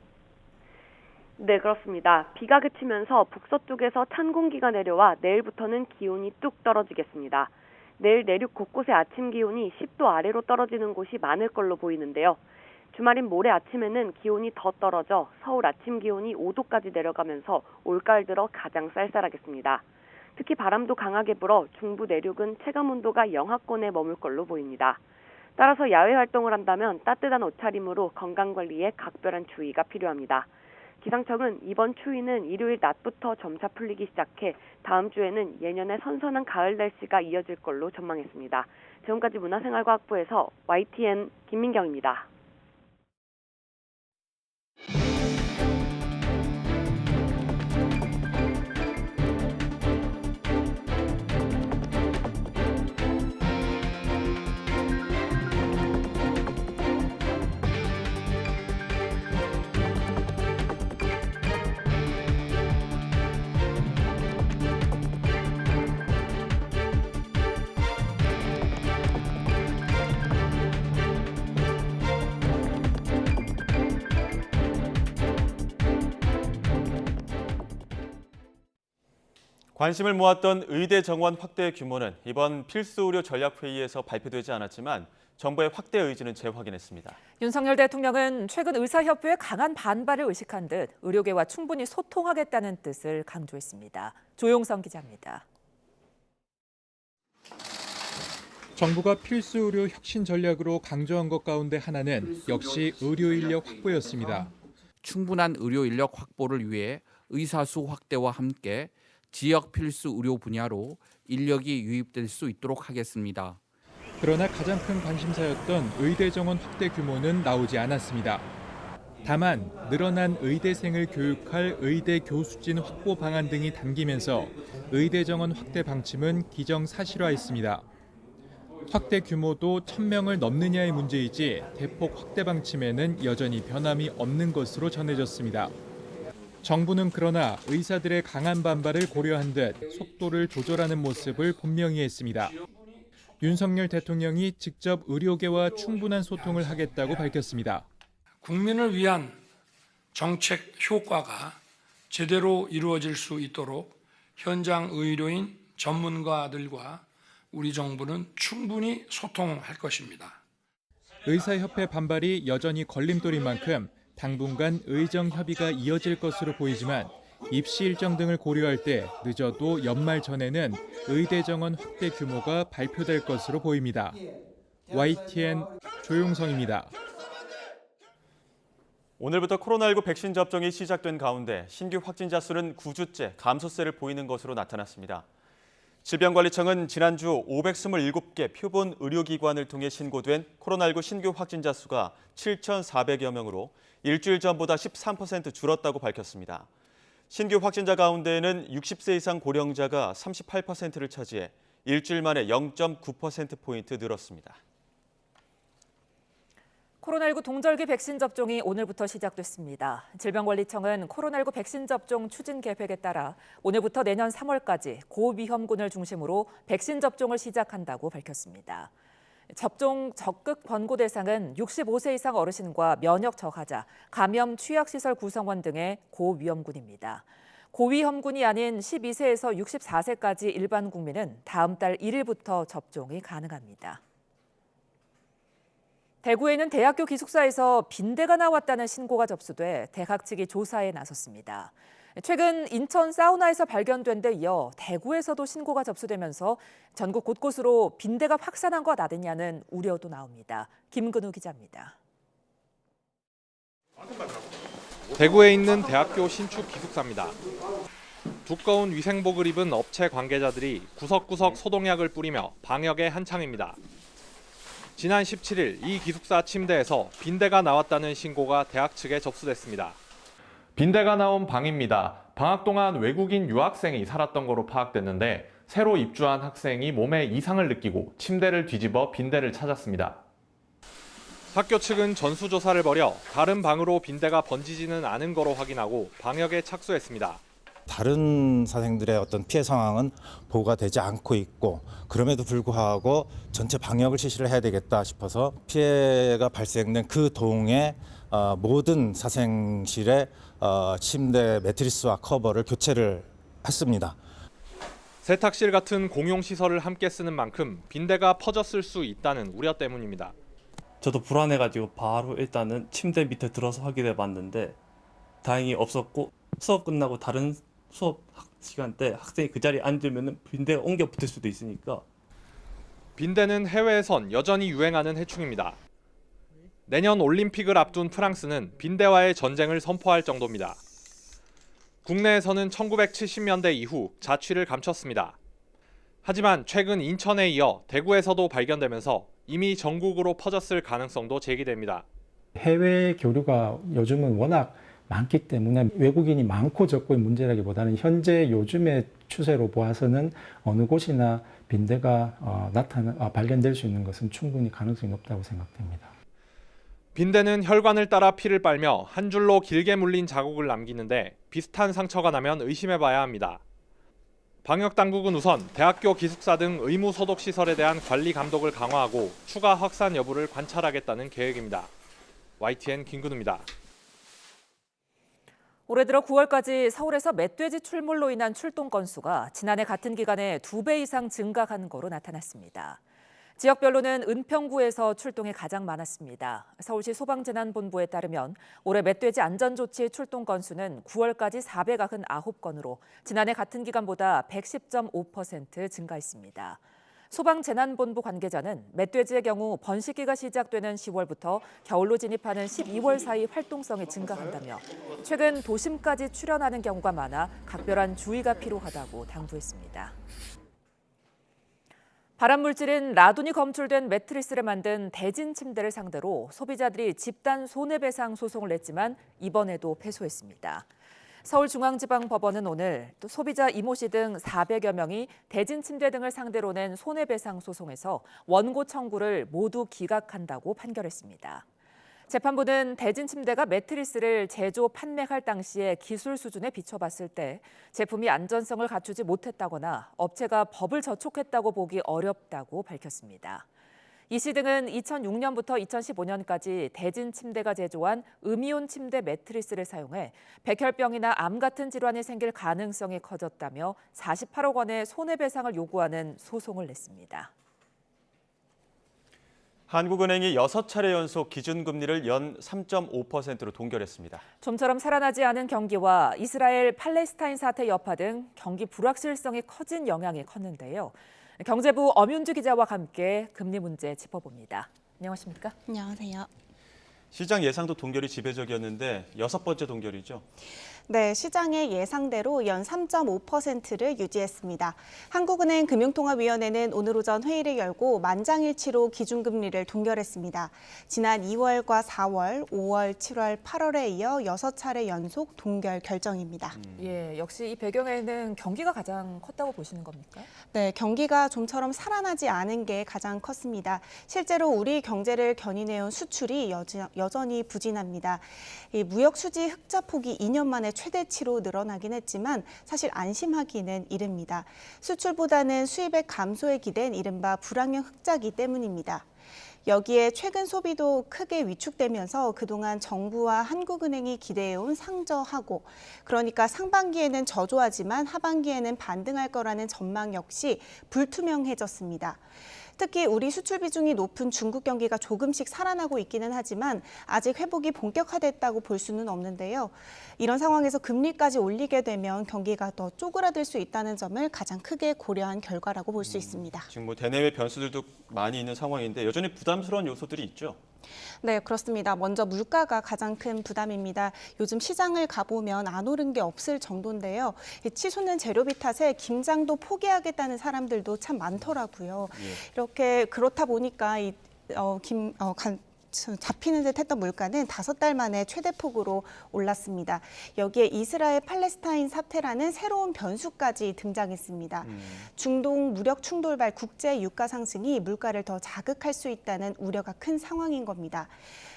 네, 그렇습니다. 비가 그치면서 북서쪽에서 찬 공기가 내려와 내일부터는 기온이 뚝 떨어지겠습니다. 내일 내륙 곳곳의 아침 기온이 10도 아래로 떨어지는 곳이 많을 걸로 보이는데요. 주말인 모레 아침에는 기온이 더 떨어져 서울 아침 기온이 5도까지 내려가면서 올가을 들어 가장 쌀쌀하겠습니다. 특히 바람도 강하게 불어 중부 내륙은 체감 온도가 영하권에 머물 걸로 보입니다. 따라서 야외 활동을 한다면 따뜻한 옷차림으로 건강관리에 각별한 주의가 필요합니다. 기상청은 이번 추위는 일요일 낮부터 점차 풀리기 시작해 다음 주에는 예년의 선선한 가을 날씨가 이어질 걸로 전망했습니다. 지금까지 문화생활과학부에서 YTN 김민경입니다. 관심을 모았던 의대 정원 확대 규모는 이번 필수 의료 전략 회의에서 발표되지 않았지만 정부의 확대 의지는 재확인했습니다. 윤석열 대통령은 최근 의사협회의 강한 반발을 의식한 듯 의료계와 충분히 소통하겠다는 뜻을 강조했습니다. 조용성 기자입니다. 정부가 필수 의료 혁신 전략으로 강조한 것 가운데 하나는 역시 의료 인력 확보였습니다. 충분한 의료 인력 확보를 위해 의사수 확대와 함께 지역 필수 의료 분야로 인력이 유입될 수 있도록 하겠습니다. 그러나 가장 큰 관심사였던 의대 정원 확대 규모는 나오지 않았습니다. 다만 늘어난 의대생을 교육할 의대 교수진 확보 방안 등이 담기면서 의대 정원 확대 방침은 기정사실화했습니다. 확대 규모도 1,000명을 넘느냐의 문제이지 대폭 확대 방침에는 여전히 변함이 없는 것으로 전해졌습니다. 정부는 그러나 의사들의 강한 반발을 고려한 듯 속도를 조절하는 모습을 분명히 했습니다. 윤석열 대통령이 직접 의료계와 충분한 소통을 하겠다고 밝혔습니다. 국민을 위한 정책 효과가 제대로 이루어질 수 있도록 현장 의료인 전문가들과 우리 정부는 충분히 소통할 것입니다. 의사협회 반발이 여전히 걸림돌인 만큼 당분간 의정 협의가 이어질 것으로 보이지만 입시 일정 등을 고려할 때 늦어도 연말 전에는 의대 정원 확대 규모가 발표될 것으로 보입니다. YTN 조용성입니다. 오늘부터 코로나19 백신 접종이 시작된 가운데 신규 확진자 수는 9주째 감소세를 보이는 것으로 나타났습니다. 질병관리청은 지난주 527개 표본 의료기관을 통해 신고된 코로나19 신규 확진자 수가 7,400여 명으로 일주일 전보다 13% 줄었다고 밝혔습니다. 신규 확진자 가운데에는 60세 이상 고령자가 38%를 차지해 일주일 만에 0.9%포인트 늘었습니다. 코로나19 동절기 백신 접종이 오늘부터 시작됐습니다. 질병관리청은 코로나19 백신 접종 추진 계획에 따라 오늘부터 내년 3월까지 고위험군을 중심으로 백신 접종을 시작한다고 밝혔습니다. 접종 적극 권고 대상은 65세 이상 어르신과 면역 저하자, 감염 취약시설 구성원 등의 고위험군입니다. 고위험군이 아닌 12세에서 64세까지 일반 국민은 다음 달 1일부터 접종이 가능합니다. 대구에 있는 대학교 기숙사에서 빈대가 나왔다는 신고가 접수돼 대학 측이 조사에 나섰습니다. 최근 인천 사우나에서 발견된 데 이어 대구에서도 신고가 접수되면서 전국 곳곳으로 빈대가 확산한 것 아니냐는 우려도 나옵니다. 김근우 기자입니다. 대구에 있는 대학교 신축 기숙사입니다. 두꺼운 위생복을 입은 업체 관계자들이 구석구석 소독약을 뿌리며 방역에 한창입니다. 지난 17일 이 기숙사 침대에서 빈대가 나왔다는 신고가 대학 측에 접수됐습니다. 빈대가 나온 방입니다. 방학 동안 외국인 유학생이 살았던 거로 파악됐는데 새로 입주한 학생이 몸에 이상을 느끼고 침대를 뒤집어 빈대를 찾았습니다. 학교 측은 전수조사를 벌여 다른 방으로 빈대가 번지지는 않은 거로 확인하고 방역에 착수했습니다. 다른 사생들의 어떤 피해 상황은 보고가 되지 않고 있고 그럼에도 불구하고 전체 방역을 실시를 해야 되겠다 싶어서 피해가 발생된 그 동에 모든 사생실의 침대 매트리스와 커버를 교체를 했습니다. 세탁실 같은 공용시설을 함께 쓰는 만큼 빈대가 퍼졌을 수 있다는 우려 때문입니다. 저도 불안해가지고 바로 일단은 침대 밑에 들어서 확인해 봤는데 다행히 없었고 수업 끝나고 다른 수업 시간 때 학생이 그 자리에 앉으면 빈대가 옮겨 붙을 수도 있으니까. 빈대는 해외에선 여전히 유행하는 해충입니다. 내년 올림픽을 앞둔 프랑스는 빈대와의 전쟁을 선포할 정도입니다. 국내에서는 1970년대 이후 자취를 감췄습니다. 하지만 최근 인천에 이어 대구에서도 발견되면서 이미 전국으로 퍼졌을 가능성도 제기됩니다. 해외 교류가 요즘은 워낙 많기 때문에 외국인이 많고 적고의 문제라기보다는 현재 요즘의 추세로 보아서는 어느 곳이나 빈대가 발견될 수 있는 것은 충분히 가능성이 높다고 생각됩니다. 빈대는 혈관을 따라 피를 빨며 한 줄로 길게 물린 자국을 남기는데 비슷한 상처가 나면 의심해봐야 합니다. 방역당국은 우선 대학교 기숙사 등 의무 소독 시설에 대한 관리 감독을 강화하고 추가 확산 여부를 관찰하겠다는 계획입니다. YTN 김근우입니다. 올해 들어 9월까지 서울에서 멧돼지 출몰로 인한 출동 건수가 지난해 같은 기간에 2배 이상 증가한 거로 나타났습니다. 지역별로는 은평구에서 출동이 가장 많았습니다. 서울시 소방재난본부에 따르면 올해 멧돼지 안전조치 출동 건수는 9월까지 499건으로 지난해 같은 기간보다 110.5% 증가했습니다. 소방재난본부 관계자는 멧돼지의 경우 번식기가 시작되는 10월부터 겨울로 진입하는 12월 사이 활동성이 증가한다며 최근 도심까지 출현하는 경우가 많아 각별한 주의가 필요하다고 당부했습니다. 발암물질인 라돈이 검출된 매트리스를 만든 대진 침대를 상대로 소비자들이 집단 손해배상 소송을 냈지만 이번에도 패소했습니다. 서울중앙지방법원은 오늘 또 소비자 이모 씨 등 400여 명이 대진 침대 등을 상대로 낸 손해배상 소송에서 원고 청구를 모두 기각한다고 판결했습니다. 재판부는 대진 침대가 매트리스를 제조, 판매할 당시의 기술 수준에 비춰봤을 때 제품이 안전성을 갖추지 못했다거나 업체가 법을 저촉했다고 보기 어렵다고 밝혔습니다. 이 씨 등은 2006년부터 2015년까지 대진 침대가 제조한 음이온 침대 매트리스를 사용해 백혈병이나 암 같은 질환이 생길 가능성이 커졌다며 48억 원의 손해배상을 요구하는 소송을 냈습니다. 한국은행이 6차례 연속 기준금리를 연 3.5%로 동결했습니다. 좀처럼 살아나지 않은 경기와 이스라엘 팔레스타인 사태 여파 등 경기 불확실성이 커진 영향이 컸는데요. 경제부 엄윤주 기자와 함께 금리 문제 짚어봅니다. 안녕하십니까? 안녕하세요. 시장 예상도 동결이 지배적이었는데 6번째 동결이죠? 네, 시장의 예상대로 연 3.5%를 유지했습니다. 한국은행 금융통화위원회는 오늘 오전 회의를 열고 만장일치로 기준금리를 동결했습니다. 지난 2월과 4월, 5월, 7월, 8월에 이어 6차례 연속 동결 결정입니다. 예, 역시 이 배경에는 경기가 가장 컸다고 보시는 겁니까? 네, 경기가 좀처럼 살아나지 않은 게 가장 컸습니다. 실제로 우리 경제를 견인해온 수출이 여전히 부진합니다. 이 무역 수지 흑자 폭이 2년 만에 최대치로 늘어나긴 했지만 사실 안심하기는 이릅니다. 수출보다는 수입의 감소에 기댄 이른바 불황형 흑자기 때문입니다. 여기에 최근 소비도 크게 위축되면서 그동안 정부와 한국은행이 기대해온 상저하고 그러니까 상반기에는 저조하지만 하반기에는 반등할 거라는 전망 역시 불투명해졌습니다. 특히 우리 수출 비중이 높은 중국 경기가 조금씩 살아나고 있기는 하지만 아직 회복이 본격화됐다고 볼 수는 없는데요. 이런 상황에서 금리까지 올리게 되면 경기가 더 쪼그라들 수 있다는 점을 가장 크게 고려한 결과라고 볼 수 있습니다. 지금 뭐 대내외 변수들도 많이 있는 상황인데 여전히 부담스러운 요소들이 있죠. 네, 그렇습니다. 먼저 물가가 가장 큰 부담입니다. 요즘 시장을 가보면 안 오른 게 없을 정도인데요. 치솟는 재료비 탓에 김장도 포기하겠다는 사람들도 참 많더라고요. 이렇게 그렇다 보니까 잡히는 듯 했던 물가는 5달 만에 최대폭으로 올랐습니다. 여기에 이스라엘 팔레스타인 사태라는 새로운 변수까지 등장했습니다. 중동 무력 충돌발 국제 유가 상승이 물가를 더 자극할 수 있다는 우려가 큰 상황인 겁니다.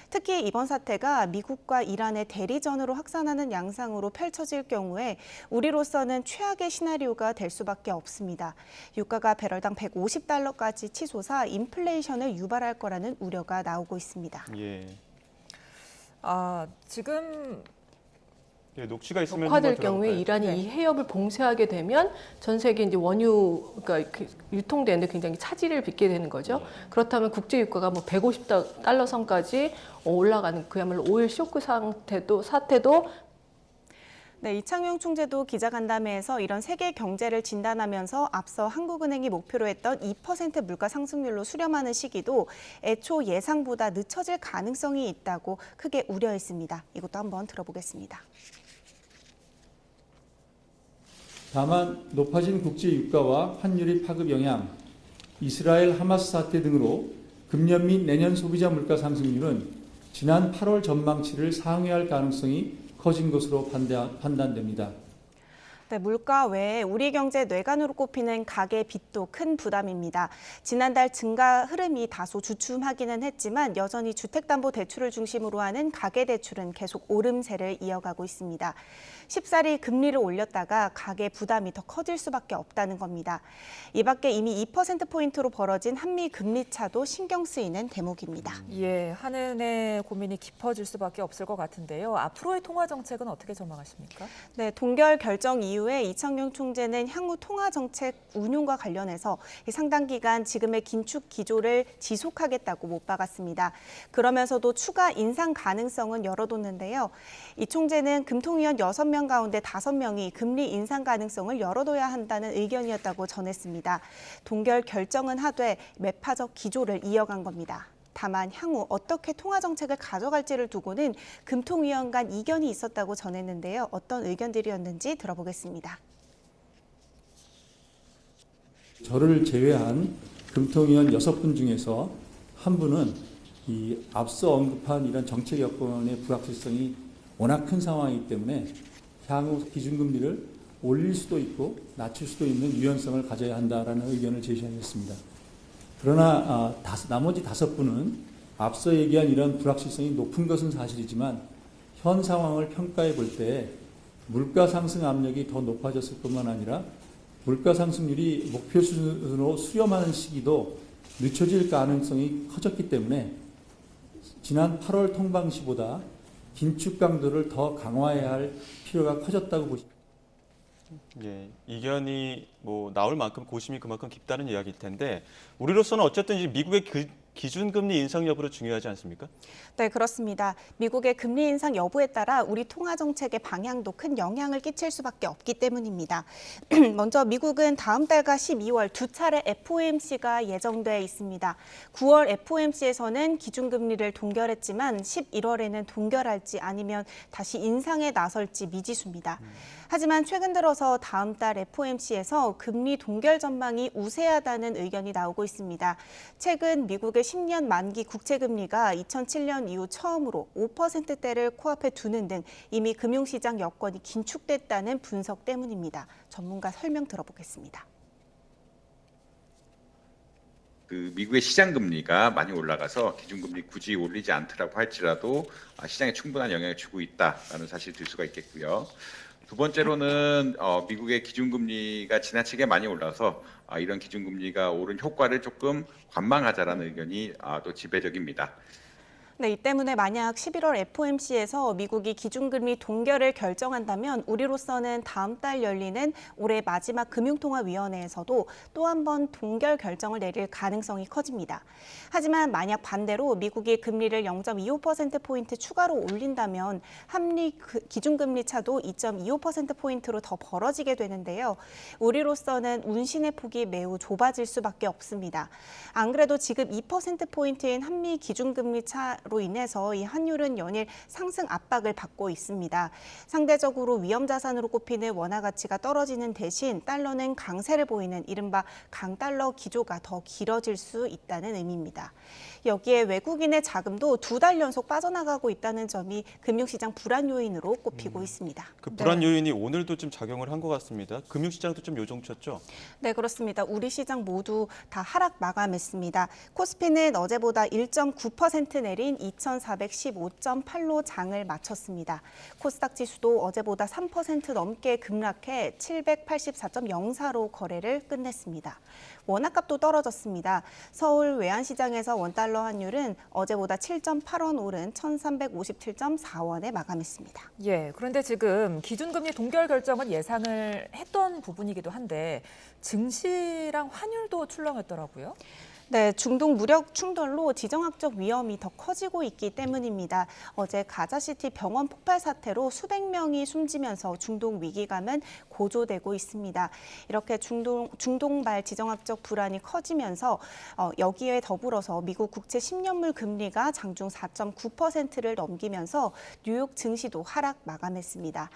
특히 이번 사태가 미국과 이란의 대리전으로 확산하는 양상으로 펼쳐질 경우에 우리로서는 최악의 시나리오가 될 수밖에 없습니다. 유가가 배럴당 150달러까지 치솟아 인플레이션을 유발할 거라는 우려가 나오고 있습니다. 예. 지금 녹취가 있으면 격화될 경우에 이란이 이 해협을 봉쇄하게 되면 전 세계 이제 원유 그러니까 유통되는데 굉장히 차질을 빚게 되는 거죠. 그렇다면 국제 유가가 뭐 150달러 선까지 올라가는 그야말로 오일 쇼크 사태도 네, 이창용 총재도 기자간담회에서 이런 세계 경제를 진단하면서 앞서 한국은행이 목표로 했던 2% 물가 상승률로 수렴하는 시기도 애초 예상보다 늦춰질 가능성이 있다고 크게 우려했습니다. 이것도 한번 들어보겠습니다. 다만 높아진 국제 유가와 환율의 파급 영향, 이스라엘 하마스 사태 등으로 금년 및 내년 소비자 물가 상승률은 지난 8월 전망치를 상회할 가능성이 커진 것으로 판단됩니다. 네, 물가 외에 우리 경제 뇌관으로 꼽히는 가계 빚도 큰 부담입니다. 지난달 증가 흐름이 다소 주춤하기는 했지만 여전히 주택담보대출을 중심으로 하는 가계대출은 계속 오름세를 이어가고 있습니다. 쉽사리 금리를 올렸다가 가계 부담이 더 커질 수밖에 없다는 겁니다. 이 밖에 이미 2%포인트로 벌어진 한미 금리 차도 신경 쓰이는 대목입니다. 예, 한은의 고민이 깊어질 수밖에 없을 것 같은데요. 앞으로의 통화 정책은 어떻게 전망하십니까? 네, 동결 결정 이후에 이창용 총재는 향후 통화 정책 운용과 관련해서 상당 기간 지금의 긴축 기조를 지속하겠다고 못 박았습니다. 그러면서도 추가 인상 가능성은 열어뒀는데요. 이 총재는 금통위원 6명 가운데 5명이 금리 인상 가능성을 열어둬야 한다는 의견이었다고 전했습니다. 동결 결정은 하되 매파적 기조를 이어간 겁니다. 다만 향후 어떻게 통화 정책을 가져갈지를 두고는 금통위원 간 이견이 있었다고 전했는데요. 어떤 의견들이었는지 들어보겠습니다. 저를 제외한 금통위원 6분 중에서 한 분은 이 앞서 언급한 이런 정책 여건의 불확실성이 워낙 큰 상황이기 때문에 향후 기준금리를 올릴 수도 있고 낮출 수도 있는 유연성을 가져야 한다라는 의견을 제시하였습니다. 그러나 나머지 5분은 앞서 얘기한 이런 불확실성이 높은 것은 사실이지만 현 상황을 평가해 볼 때 물가 상승 압력이 더 높아졌을 뿐만 아니라 물가 상승률이 목표 수준으로 수렴하는 시기도 늦춰질 가능성이 커졌기 때문에 지난 8월 통방시보다 긴축 강도를 더 강화해야 할 필요가 커졌다고 보십니다. 예, 이견이 나올 만큼 고심이 그만큼 깊다는 이야기일 텐데 우리로서는 어쨌든 이제 미국의 기준금리 인상 여부로 중요하지 않습니까? 네, 그렇습니다. 미국의 금리 인상 여부에 따라 우리 통화 정책의 방향도 큰 영향을 끼칠 수밖에 없기 때문입니다. 먼저 미국은 다음 달과 12월 두 차례 FOMC가 예정돼 있습니다. 9월 FOMC에서는 기준금리를 동결했지만 11월에는 동결할지 아니면 다시 인상에 나설지 미지수입니다. 하지만 최근 들어서 다음 달 FOMC에서 금리 동결 전망이 우세하다는 의견이 나오고 있습니다. 최근 미국의 10년 만기 국채금리가 2007년 이후 처음으로 5%대를 코앞에 두는 등 이미 금융시장 여건이 긴축됐다는 분석 때문입니다. 전문가 설명 들어보겠습니다. 미국의 시장 금리가 많이 올라가서 기준금리 굳이 올리지 않더라고 할지라도 시장에 충분한 영향을 주고 있다라는 사실을 들 수가 있겠고요. 두 번째로는 미국의 기준금리가 지나치게 많이 올라서 이런 기준금리가 오른 효과를 조금 관망하자라는 의견이 또 지배적입니다. 네, 이 때문에 만약 11월 FOMC에서 미국이 기준금리 동결을 결정한다면 우리로서는 다음 달 열리는 올해 마지막 금융통화위원회에서도 또 한 번 동결 결정을 내릴 가능성이 커집니다. 하지만 만약 반대로 미국이 금리를 0.25%포인트 추가로 올린다면 한미 기준금리 차도 2.25%포인트로 더 벌어지게 되는데요. 우리로서는 운신의 폭이 매우 좁아질 수밖에 없습니다. 안 그래도 지금 2%포인트인 한미 기준금리 차로 인해서 이 환율은 연일 상승 압박을 받고 있습니다. 상대적으로 위험자산으로 꼽히는 원화 가치가 떨어지는 대신 달러는 강세를 보이는 이른바 강달러 기조가 더 길어질 수 있다는 의미입니다. 여기에 외국인의 자금도 2달 연속 빠져나가고 있다는 점이 금융시장 불안 요인으로 꼽히고 있습니다. 그 불안 요인이 오늘도 좀 작용을 한 것 같습니다. 금융시장도 좀 요동쳤죠? 네, 그렇습니다. 우리 시장 모두 다 하락 마감했습니다. 코스피는 어제보다 1.9% 내린 2,415.8로 장을 마쳤습니다. 코스닥 지수도 어제보다 3% 넘게 급락해 784.04로 거래를 끝냈습니다. 원화값도 떨어졌습니다. 서울 외환시장에서 원달러 환율은 어제보다 7.8원 오른 1,357.4원에 마감했습니다. 예, 그런데 지금 기준금리 동결 결정은 예상을 했던 부분이기도 한데 증시랑 환율도 출렁했더라고요. 네, 중동 무력 충돌로 지정학적 위험이 더 커지고 있기 때문입니다. 어제 가자시티 병원 폭발 사태로 수백 명이 숨지면서 중동 위기감은 고조되고 있습니다. 이렇게 중동발 지정학적 불안이 커지면서 여기에 더불어서 미국 국채 10년물 금리가 장중 4.9%를 넘기면서 뉴욕 증시도 하락 마감했습니다.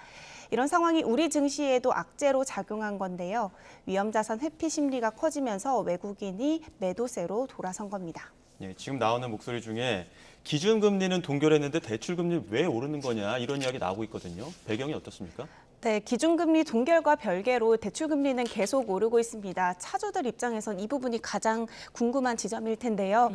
이런 상황이 우리 증시에도 악재로 작용한 건데요. 위험자산 회피 심리가 커지면서 외국인이 매도세로 돌아선 겁니다. 예, 지금 나오는 목소리 중에 기준금리는 동결했는데 대출금리 왜 오르는 거냐 이런 이야기 나오고 있거든요. 배경이 어떻습니까? 네, 기준금리 동결과 별개로 대출금리는 계속 오르고 있습니다. 차주들 입장에선 이 부분이 가장 궁금한 지점일 텐데요.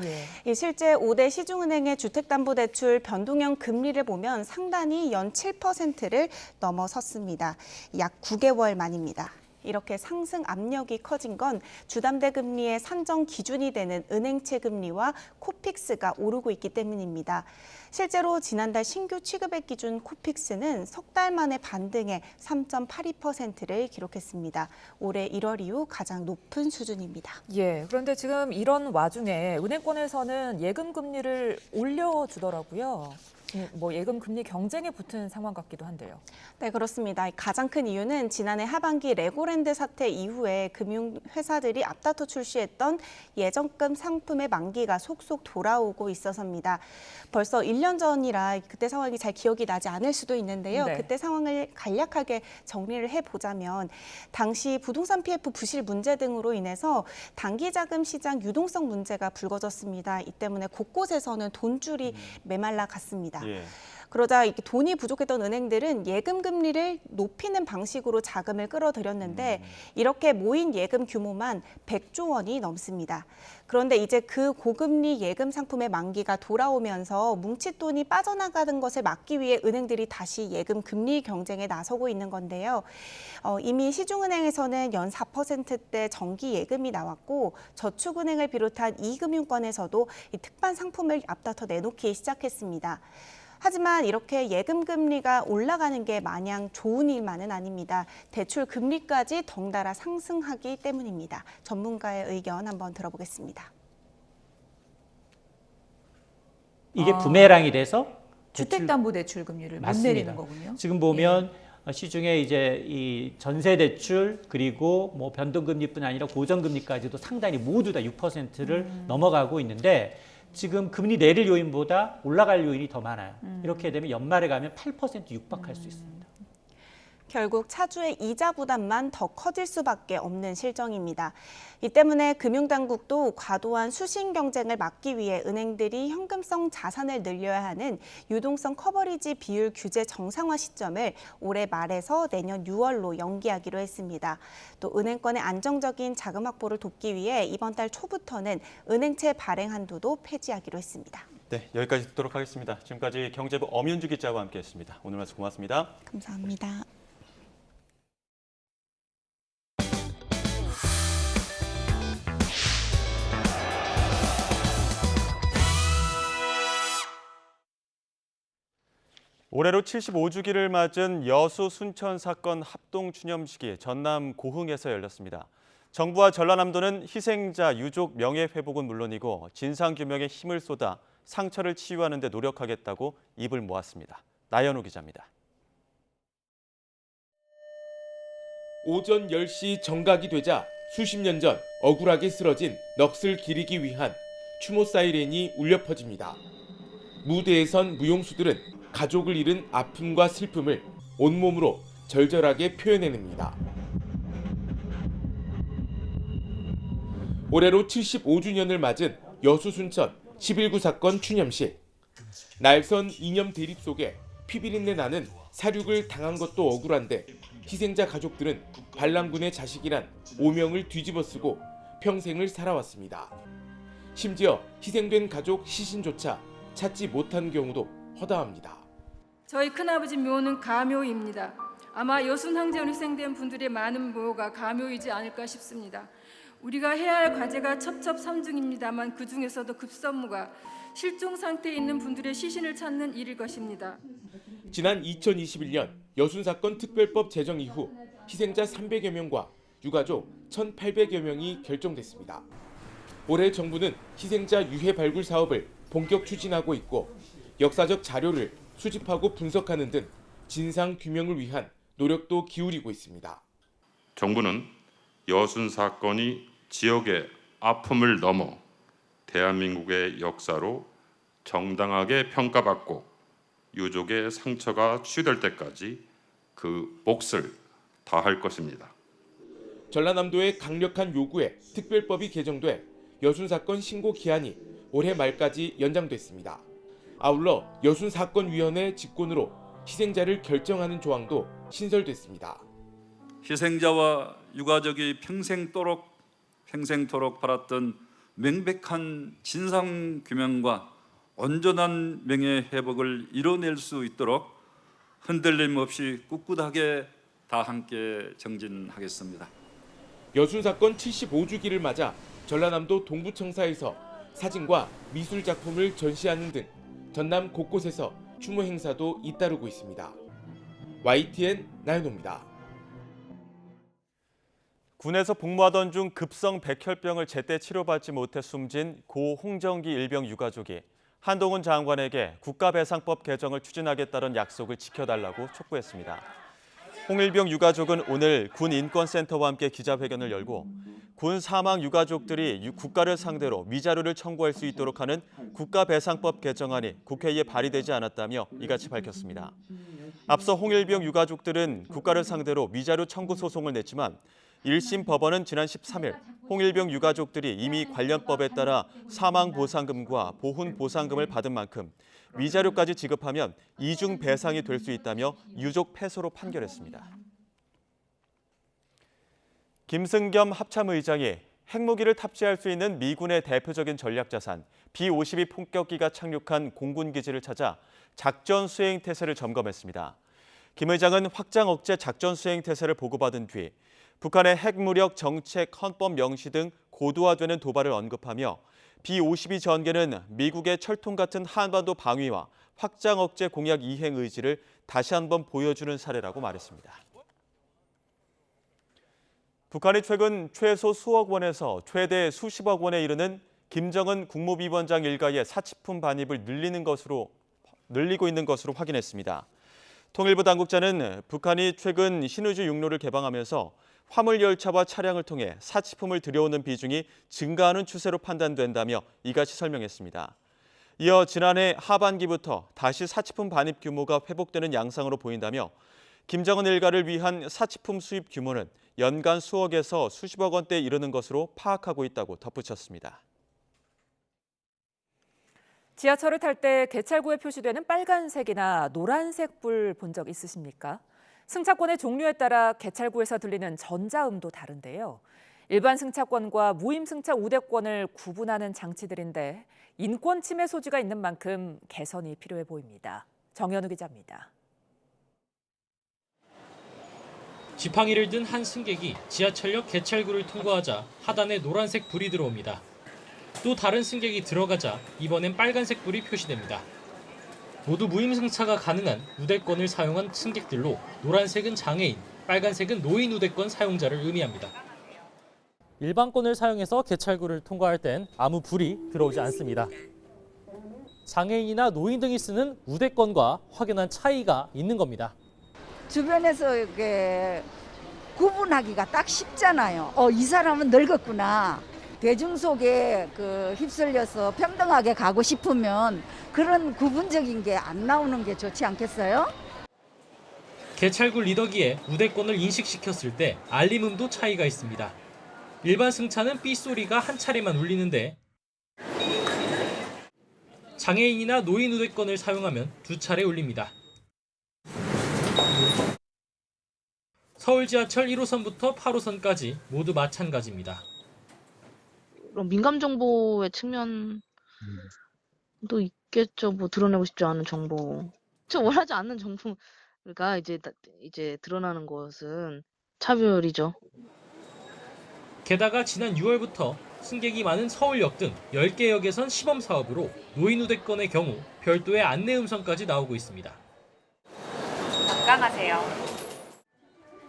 예. 실제 5대 시중은행의 주택담보대출 변동형 금리를 보면 상단이 연 7%를 넘어섰습니다. 약 9개월 만입니다. 이렇게 상승 압력이 커진 건 주담대 금리의 산정 기준이 되는 은행채 금리와 코픽스가 오르고 있기 때문입니다. 실제로 지난달 신규 취급액 기준 코픽스는 석 달 만에 반등해 3.82%를 기록했습니다. 올해 1월 이후 가장 높은 수준입니다. 예, 그런데 지금 이런 와중에 은행권에서는 예금 금리를 올려주더라고요. 뭐 예금 금리 경쟁에 붙은 상황 같기도 한데요. 네, 그렇습니다. 가장 큰 이유는 지난해 하반기 레고랜드 사태 이후에 금융회사들이 앞다퉈 출시했던 예적금 상품의 만기가 속속 돌아오고 있어서입니다. 벌써 1년 전이라 그때 상황이 잘 기억이 나지 않을 수도 있는데요. 네. 그때 상황을 간략하게 정리를 해보자면 당시 부동산 PF 부실 문제 등으로 인해서 단기자금 시장 유동성 문제가 불거졌습니다. 이 때문에 곳곳에서는 돈줄이 메말라 갔습니다. 예. 그러자 이렇게 돈이 부족했던 은행들은 예금 금리를 높이는 방식으로 자금을 끌어들였는데 이렇게 모인 예금 규모만 100조 원이 넘습니다. 그런데 이제 그 고금리 예금 상품의 만기가 돌아오면서 뭉칫돈이 빠져나가는 것을 막기 위해 은행들이 다시 예금 금리 경쟁에 나서고 있는 건데요. 이미 시중은행에서는 연 4%대 정기 예금이 나왔고 저축은행을 비롯한 이금융권에서도 이 특판 상품을 앞다퉈 내놓기 시작했습니다. 하지만 이렇게 예금 금리가 올라가는 게 마냥 좋은 일만은 아닙니다. 대출 금리까지 덩달아 상승하기 때문입니다. 전문가의 의견 한번 들어보겠습니다. 이게 부메랑이 돼서 주택담보대출 금리를 못 맞습니다. 내리는 거군요. 지금 보면 시중에 이제 이 전세 대출 그리고 뭐 변동금리뿐 아니라 고정금리까지도 상당히 모두 다 6%를 넘어가고 있는데 지금 금리 내릴 요인보다 올라갈 요인이 더 많아요. 이렇게 되면 연말에 가면 8% 육박할 수 있습니다. 결국 차주의 이자 부담만 더 커질 수밖에 없는 실정입니다. 이 때문에 금융당국도 과도한 수신 경쟁을 막기 위해 은행들이 현금성 자산을 늘려야 하는 유동성 커버리지 비율 규제 정상화 시점을 올해 말에서 내년 6월로 연기하기로 했습니다. 또 은행권의 안정적인 자금 확보를 돕기 위해 이번 달 초부터는 은행채 발행 한도도 폐지하기로 했습니다. 네, 여기까지 듣도록 하겠습니다. 지금까지 경제부 엄윤주 기자와 함께했습니다. 오늘 말씀 고맙습니다. 감사합니다. 올해로 75주기를 맞은 여수 순천 사건 합동 추념식이 전남 고흥에서 열렸습니다. 정부와 전라남도는 희생자 유족 명예회복은 물론이고 진상규명에 힘을 쏟아 상처를 치유하는 데 노력하겠다고 입을 모았습니다. 나연우 기자입니다. 오전 10시 정각이 되자 수십 년 전 억울하게 쓰러진 넋을 기리기 위한 추모 사이렌이 울려 퍼집니다. 무대에 선 무용수들은 가족을 잃은 아픔과 슬픔을 온몸으로 절절하게 표현해냅니다. 올해로 75주년을 맞은 여수 순천 11구 사건 추념식. 날선 이념 대립 속에 피비린내 나는 사륙을 당한 것도 억울한데 희생자 가족들은 반란군의 자식이란 오명을 뒤집어쓰고 평생을 살아왔습니다. 심지어 희생된 가족 시신조차 찾지 못한 경우도 허다합니다. 저희 큰아버지 묘는 가묘입니다. 아마 여순 항쟁으로 희생된 분들의 많은 묘가 가묘이지 않을까 싶습니다. 우리가 해야 할 과제가 첩첩삼중입니다만 그중에서도 급선무가 실종 상태에 있는 분들의 시신을 찾는 일일 것입니다. 지난 2021년 여순 사건 특별법 제정 이후 희생자 300여 명과 유가족 1,800여 명이 결정됐습니다. 올해 정부는 희생자 유해 발굴 사업을 본격 추진하고 있고 역사적 자료를 수집하고 분석하는 등 진상 규명을 위한 노력도 기울이고 있습니다. 정부는 여순 사건이 지역의 아픔을 넘어 대한민국의 역사로 정당하게 평가받고 유족의 상처가 치유될 때까지 그 몫을 다할 것입니다. 전라남도의 강력한 요구에 특별법이 개정돼 여순 사건 신고 기한이 올해 말까지 연장됐습니다. 아울러 여순 사건위원회 직권으로 희생자를 결정하는 조항도 신설됐습니다. 희생자와 유가족이 평생토록 바랐던 명백한 진상규명과 온전한 명예회복을 이뤄낼 수 있도록 흔들림 없이 꿋꿋하게 다 함께 정진하겠습니다. 여순 사건 75주기를 맞아 전라남도 동부청사에서 사진과 미술 작품을 전시하는 등 전남 곳곳에서 추모 행사도 잇따르고 있습니다. YTN 나연호입니다. 군에서 복무하던 중 급성 백혈병을 제때 치료받지 못해 숨진 고 홍정기 일병 유가족이 한동훈 장관에게 국가배상법 개정을 추진하겠다는 약속을 지켜달라고 촉구했습니다. 홍 일병 유가족은 오늘 군인권센터와 함께 기자회견을 열고 군 사망 유가족들이 국가를 상대로 위자료를 청구할 수 있도록 하는 국가배상법 개정안이 국회에 발의되지 않았다며 이같이 밝혔습니다. 앞서 홍 일병 유가족들은 국가를 상대로 위자료 청구 소송을 냈지만 1심 법원은 지난 13일 홍 일병 유가족들이 이미 관련 법에 따라 사망보상금과 보훈보상금을 받은 만큼 위자료까지 지급하면 이중 배상이 될 수 있다며 유족 패소로 판결했습니다. 김승겸 합참의장이 핵무기를 탑재할 수 있는 미군의 대표적인 전략자산 B-52 폭격기가 착륙한 공군기지를 찾아 작전 수행 태세를 점검했습니다. 김 의장은 확장 억제 작전 수행 태세를 보고받은 뒤 북한의 핵무력 정책 헌법 명시 등 고도화되는 도발을 언급하며 B-52 전개는 미국의 철통 같은 한반도 방위와 확장 억제 공약 이행 의지를 다시 한번 보여주는 사례라고 말했습니다. 북한이 최근 최소 수억 원에서 최대 수십억 원에 이르는 김정은 국무위원장 일가의 사치품 반입을 늘리고 있는 것으로 확인했습니다. 통일부 당국자는 북한이 최근 신의주 육로를 개방하면서 화물 열차와 차량을 통해 사치품을 들여오는 비중이 증가하는 추세로 판단된다며 이같이 설명했습니다. 이어 지난해 하반기부터 다시 사치품 반입 규모가 회복되는 양상으로 보인다며 김정은 일가를 위한 사치품 수입 규모는 연간 수억에서 수십억 원대에 이르는 것으로 파악하고 있다고 덧붙였습니다. 지하철을 탈 때 개찰구에 표시되는 빨간색이나 노란색 불 본 적 있으십니까? 승차권의 종류에 따라 개찰구에서 들리는 전자음도 다른데요. 일반 승차권과 무임 승차 우대권을 구분하는 장치들인데 인권 침해 소지가 있는 만큼 개선이 필요해 보입니다. 정현우 기자입니다. 지팡이를 든 한 승객이 지하철역 개찰구를 통과하자 하단에 노란색 불이 들어옵니다. 또 다른 승객이 들어가자 이번엔 빨간색 불이 표시됩니다. 모두 무임승차가 가능한 우대권을 사용한 승객들로 노란색은 장애인, 빨간색은 노인 우대권 사용자를 의미합니다. 일반권을 사용해서 개찰구를 통과할 땐 아무 불이 들어오지 않습니다. 장애인이나 노인 등이 쓰는 우대권과 확연한 차이가 있는 겁니다. 주변에서 이렇게 구분하기가 딱 쉽잖아요. 이 사람은 늙었구나. 대중 속에 휩쓸려서 평등하게 가고 싶으면 그런 구분적인 게 안 나오는 게 좋지 않겠어요? 개찰구 리더기에 우대권을 인식시켰을 때 알림음도 차이가 있습니다. 일반 승차는 삐소리가 한 차례만 울리는데 장애인이나 노인 우대권을 사용하면 2차례 울립니다. 서울 지하철 1호선부터 8호선까지 모두 마찬가지입니다. 민감 정보의 측면도 있겠죠. 뭐 드러내고 싶지 않은 정보. 저 원하지 않는 정보가 이제 드러나는 것은 차별이죠. 게다가 지난 6월부터 승객이 많은 서울역 등 10개 역에선 시범 사업으로 노인 우대권의 경우 별도의 안내 음성까지 나오고 있습니다. 건강하세요.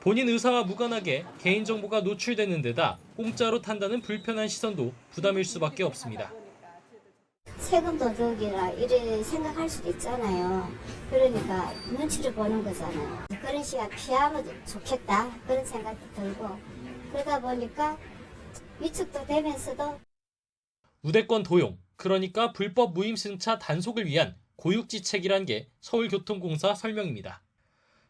본인 의사와 무관하게 개인정보가 노출되는 데다 공짜로 탄다는 불편한 시선도 부담일 수밖에 없습니다. 세금 도둑이라 이래 생각할 수도 있잖아요. 그러니까 눈치를 보는 거잖아요. 그런 시간 피하면 좋겠다 그런 생각도 들고 그러다 보니까 위축도 되면서도 우대권 도용, 그러니까 불법 무임승차 단속을 위한 고육지책이란 게 서울교통공사 설명입니다.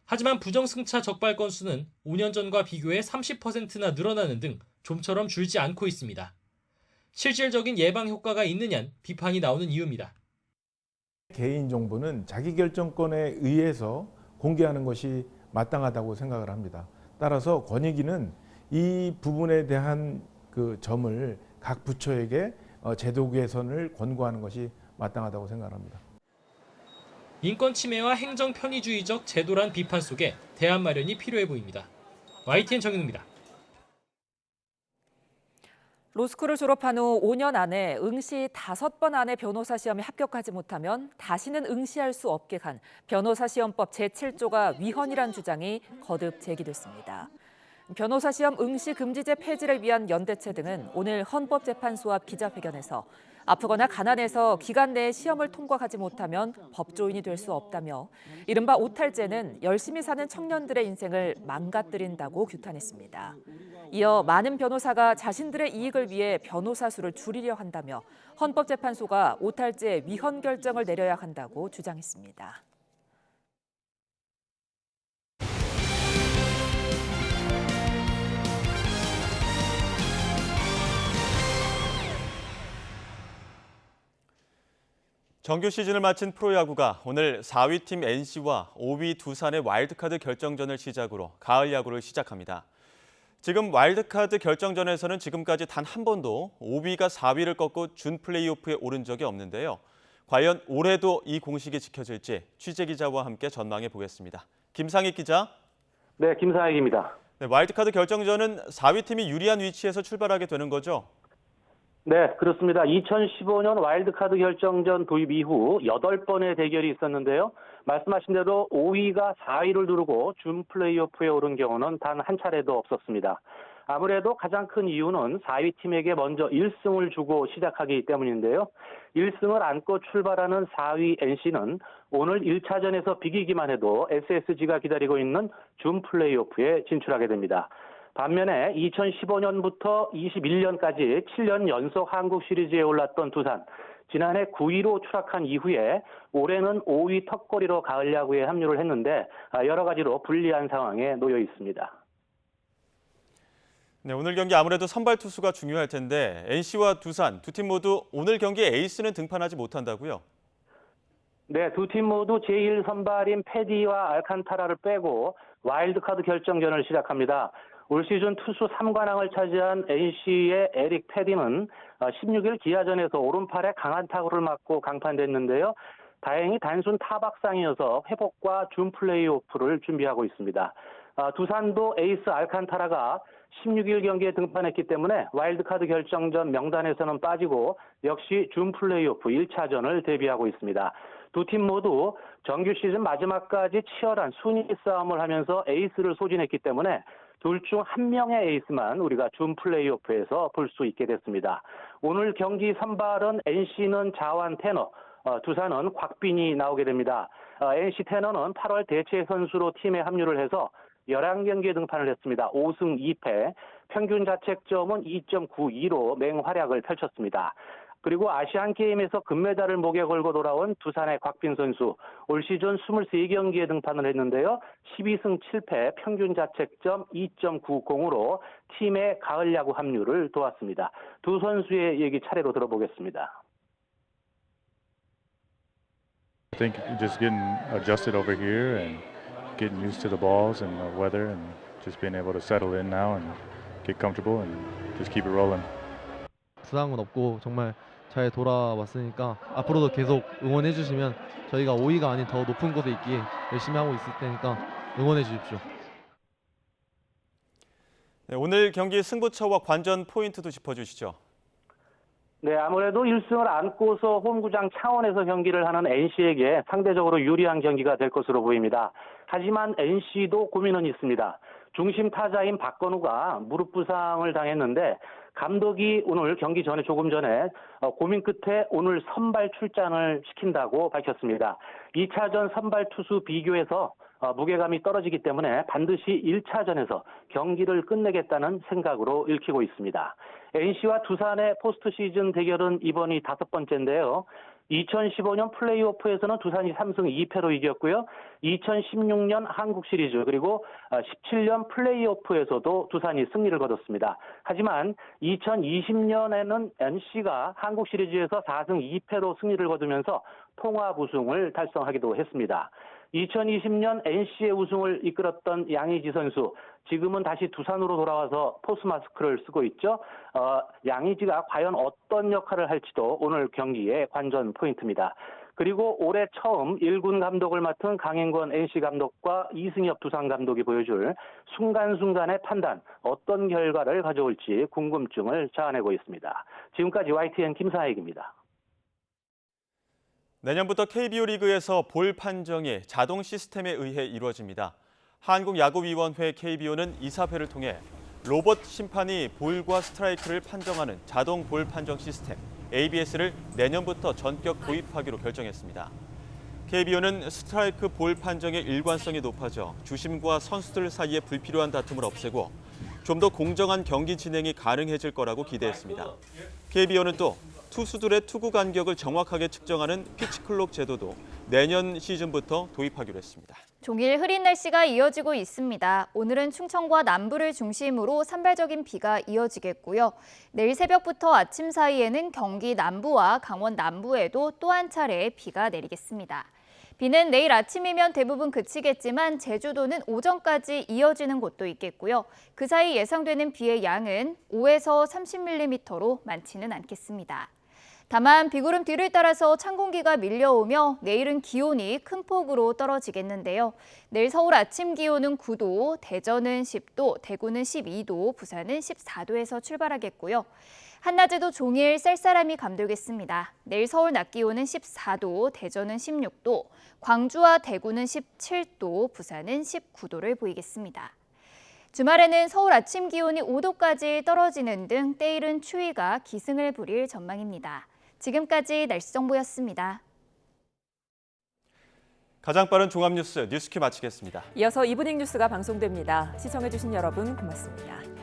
하지만 부정승차 적발 건수는 5년 전과 비교해 30%나 늘어나는 등 좀처럼 줄지 않고 있습니다. 실질적인 예방 효과가 있느냐는 비판이 나오는 이유입니다. 개인정보는 자기결정권에 의해서 공개하는 것이 마땅하다고 생각을 합니다. 따라서 권익위는 이 부분에 대한 그 점을 각 부처에게 제도 개선을 권고하는 것이 마땅하다고 생각합니다. 인권 침해와 행정 편의주의적 제도란 비판 속에 대안 마련이 필요해 보입니다. YTN 정윤우입니다. 로스쿨을 졸업한 후 5년 안에 응시 5번 안에 변호사 시험에 합격하지 못하면 다시는 응시할 수 없게 한 변호사 시험법 제7조가 위헌이란 주장이 거듭 제기됐습니다. 변호사 시험 응시 금지제 폐지를 위한 연대체 등은 오늘 헌법재판소 앞 기자회견에서 아프거나 가난해서 기간 내에 시험을 통과하지 못하면 법조인이 될 수 없다며 이른바 오탈제는 열심히 사는 청년들의 인생을 망가뜨린다고 규탄했습니다. 이어 많은 변호사가 자신들의 이익을 위해 변호사 수를 줄이려 한다며 헌법재판소가 오탈제 위헌 결정을 내려야 한다고 주장했습니다. 정규 시즌을 마친 프로야구가 오늘 4위 팀 NC와 5위 두산의 와일드카드 결정전을 시작으로 가을 야구를 시작합니다. 지금 와일드카드 결정전에서는 지금까지 단 한 번도 5위가 4위를 꺾고 준 플레이오프에 오른 적이 없는데요. 과연 올해도 이 공식이 지켜질지 취재기자와 함께 전망해 보겠습니다. 김상익 기자. 네, 김상익입니다. 네, 와일드카드 결정전은 4위 팀이 유리한 위치에서 출발하게 되는 거죠? 네, 그렇습니다. 2015년 와일드카드 결정전 도입 이후 8번의 대결이 있었는데요. 말씀하신 대로 5위가 4위를 누르고 준 플레이오프에 오른 경우는 단 한 차례도 없었습니다. 아무래도 가장 큰 이유는 4위 팀에게 먼저 1승을 주고 시작하기 때문인데요. 1승을 안고 출발하는 4위 NC는 오늘 1차전에서 비기기만 해도 SSG가 기다리고 있는 준 플레이오프에 진출하게 됩니다. 반면에 2015년부터 21년까지 7년 연속 한국 시리즈에 올랐던 두산, 지난해 9위로 추락한 이후에 올해는 5위 턱걸이로 가을 야구에 합류를 했는데 여러 가지로 불리한 상황에 놓여 있습니다. 네, 오늘 경기 아무래도 선발 투수가 중요할 텐데 NC와 두산 두 팀 모두 오늘 경기에 에이스는 등판하지 못한다고요? 네, 두 팀 모두 제1 선발인 패디와 알칸타라를 빼고 와일드카드 결정전을 시작합니다. 올 시즌 투수 3관왕을 차지한 NC의 에릭 패디는 16일 기아전에서 오른팔에 강한 타구를 맞고 강판됐는데요. 다행히 단순 타박상이어서 회복과 준 플레이오프를 준비하고 있습니다. 두산도 에이스 알칸타라가 16일 경기에 등판했기 때문에 와일드카드 결정전 명단에서는 빠지고 역시 준 플레이오프 1차전을 대비하고 있습니다. 두 팀 모두 정규 시즌 마지막까지 치열한 순위 싸움을 하면서 에이스를 소진했기 때문에 둘 중 한 명의 에이스만 우리가 준 플레이오프에서 볼 수 있게 됐습니다. 오늘 경기 선발은 NC는 자완 테너, 두산은 곽빈이 나오게 됩니다. NC 테너는 8월 대체 선수로 팀에 합류를 해서 11경기에 등판을 했습니다. 5승 2패, 평균 자책점은 2.92로 맹활약을 펼쳤습니다. 그리고 아시안게임에서 금메달을 목에 걸고 돌아온 두산의 곽빈 선수, 올 시즌 23경기에 등판을 했는데요. 12승 7패, 평균 자책점 2.90으로 팀의 가을 야구 합류를 도왔습니다. 두 선수의 얘기 차례로 들어보겠습니다. I think just getting adjusted over here and getting used to the balls and the weather and just being able to settle in now and get comfortable and just keep it rolling. 부상은 없고 정말 잘 돌아왔으니까 앞으로도 계속 응원해 주시면 저희가 5위가 아닌 더 높은 곳에 있기에 열심히 하고 있을 테니까 응원해 주십시오. 네, 오늘 경기 승부처와 관전 포인트도 짚어주시죠. 네, 아무래도 1승을 안고서 홈구장 창원에서 경기를 하는 NC에게 상대적으로 유리한 경기가 될 것으로 보입니다. 하지만 NC도 고민은 있습니다. 중심 타자인 박건우가 무릎 부상을 당했는데 감독이 오늘 경기 전에 조금 전에 고민 끝에 오늘 선발 출장을 시킨다고 밝혔습니다. 2차전 선발 투수 비교해서 무게감이 떨어지기 때문에 반드시 1차전에서 경기를 끝내겠다는 생각으로 읽히고 있습니다. NC와 두산의 포스트 시즌 대결은 이번이 5번째인데요. 2015년 플레이오프에서는 두산이 3승 2패로 이겼고요. 2016년 한국 시리즈 그리고 17년 플레이오프에서도 두산이 승리를 거뒀습니다. 하지만 2020년에는 NC가 한국 시리즈에서 4승 2패로 승리를 거두면서 통합 우승을 달성하기도 했습니다. 2020년 NC의 우승을 이끌었던 양의지 선수, 지금은 다시 두산으로 돌아와서 포스 마스크를 쓰고 있죠. 양의지가 과연 어떤 역할을 할지도 오늘 경기의 관전 포인트입니다. 그리고 올해 처음 1군 감독을 맡은 강행권 NC 감독과 이승엽 두산 감독이 보여줄 순간순간의 판단, 어떤 결과를 가져올지 궁금증을 자아내고 있습니다. 지금까지 YTN 김사익입니다. 내년부터 KBO 리그에서 볼 판정이 자동 시스템에 의해 이루어집니다. 한국야구위원회 KBO는 이사회를 통해 로봇 심판이 볼과 스트라이크를 판정하는 자동 볼 판정 시스템 ABS를 내년부터 전격 도입하기로 결정했습니다. KBO는 스트라이크 볼 판정의 일관성이 높아져 주심과 선수들 사이의 불필요한 다툼을 없애고 좀 더 공정한 경기 진행이 가능해질 거라고 기대했습니다. KBO는 또 투수들의 투구 간격을 정확하게 측정하는 피치클록 제도도 내년 시즌부터 도입하기로 했습니다. 종일 흐린 날씨가 이어지고 있습니다. 오늘은 충청과 남부를 중심으로 산발적인 비가 이어지겠고요. 내일 새벽부터 아침 사이에는 경기 남부와 강원 남부에도 또 한 차례 비가 내리겠습니다. 비는 내일 아침이면 대부분 그치겠지만 제주도는 오전까지 이어지는 곳도 있겠고요. 그 사이 예상되는 비의 양은 5에서 30mm로 많지는 않겠습니다. 다만 비구름 뒤를 따라서 찬 공기가 밀려오며 내일은 기온이 큰 폭으로 떨어지겠는데요. 내일 서울 아침 기온은 9도, 대전은 10도, 대구는 12도, 부산은 14도에서 출발하겠고요. 한낮에도 종일 쌀쌀함이 감돌겠습니다. 내일 서울 낮 기온은 14도, 대전은 16도, 광주와 대구는 17도, 부산은 19도를 보이겠습니다. 주말에는 서울 아침 기온이 5도까지 떨어지는 등 때이른 추위가 기승을 부릴 전망입니다. 지금까지 날씨 정보였습니다. 가장 빠른 종합뉴스 뉴스큐 마치겠습니다. 이어서 이브닝 뉴스가 방송됩니다. 시청해주신 여러분 고맙습니다.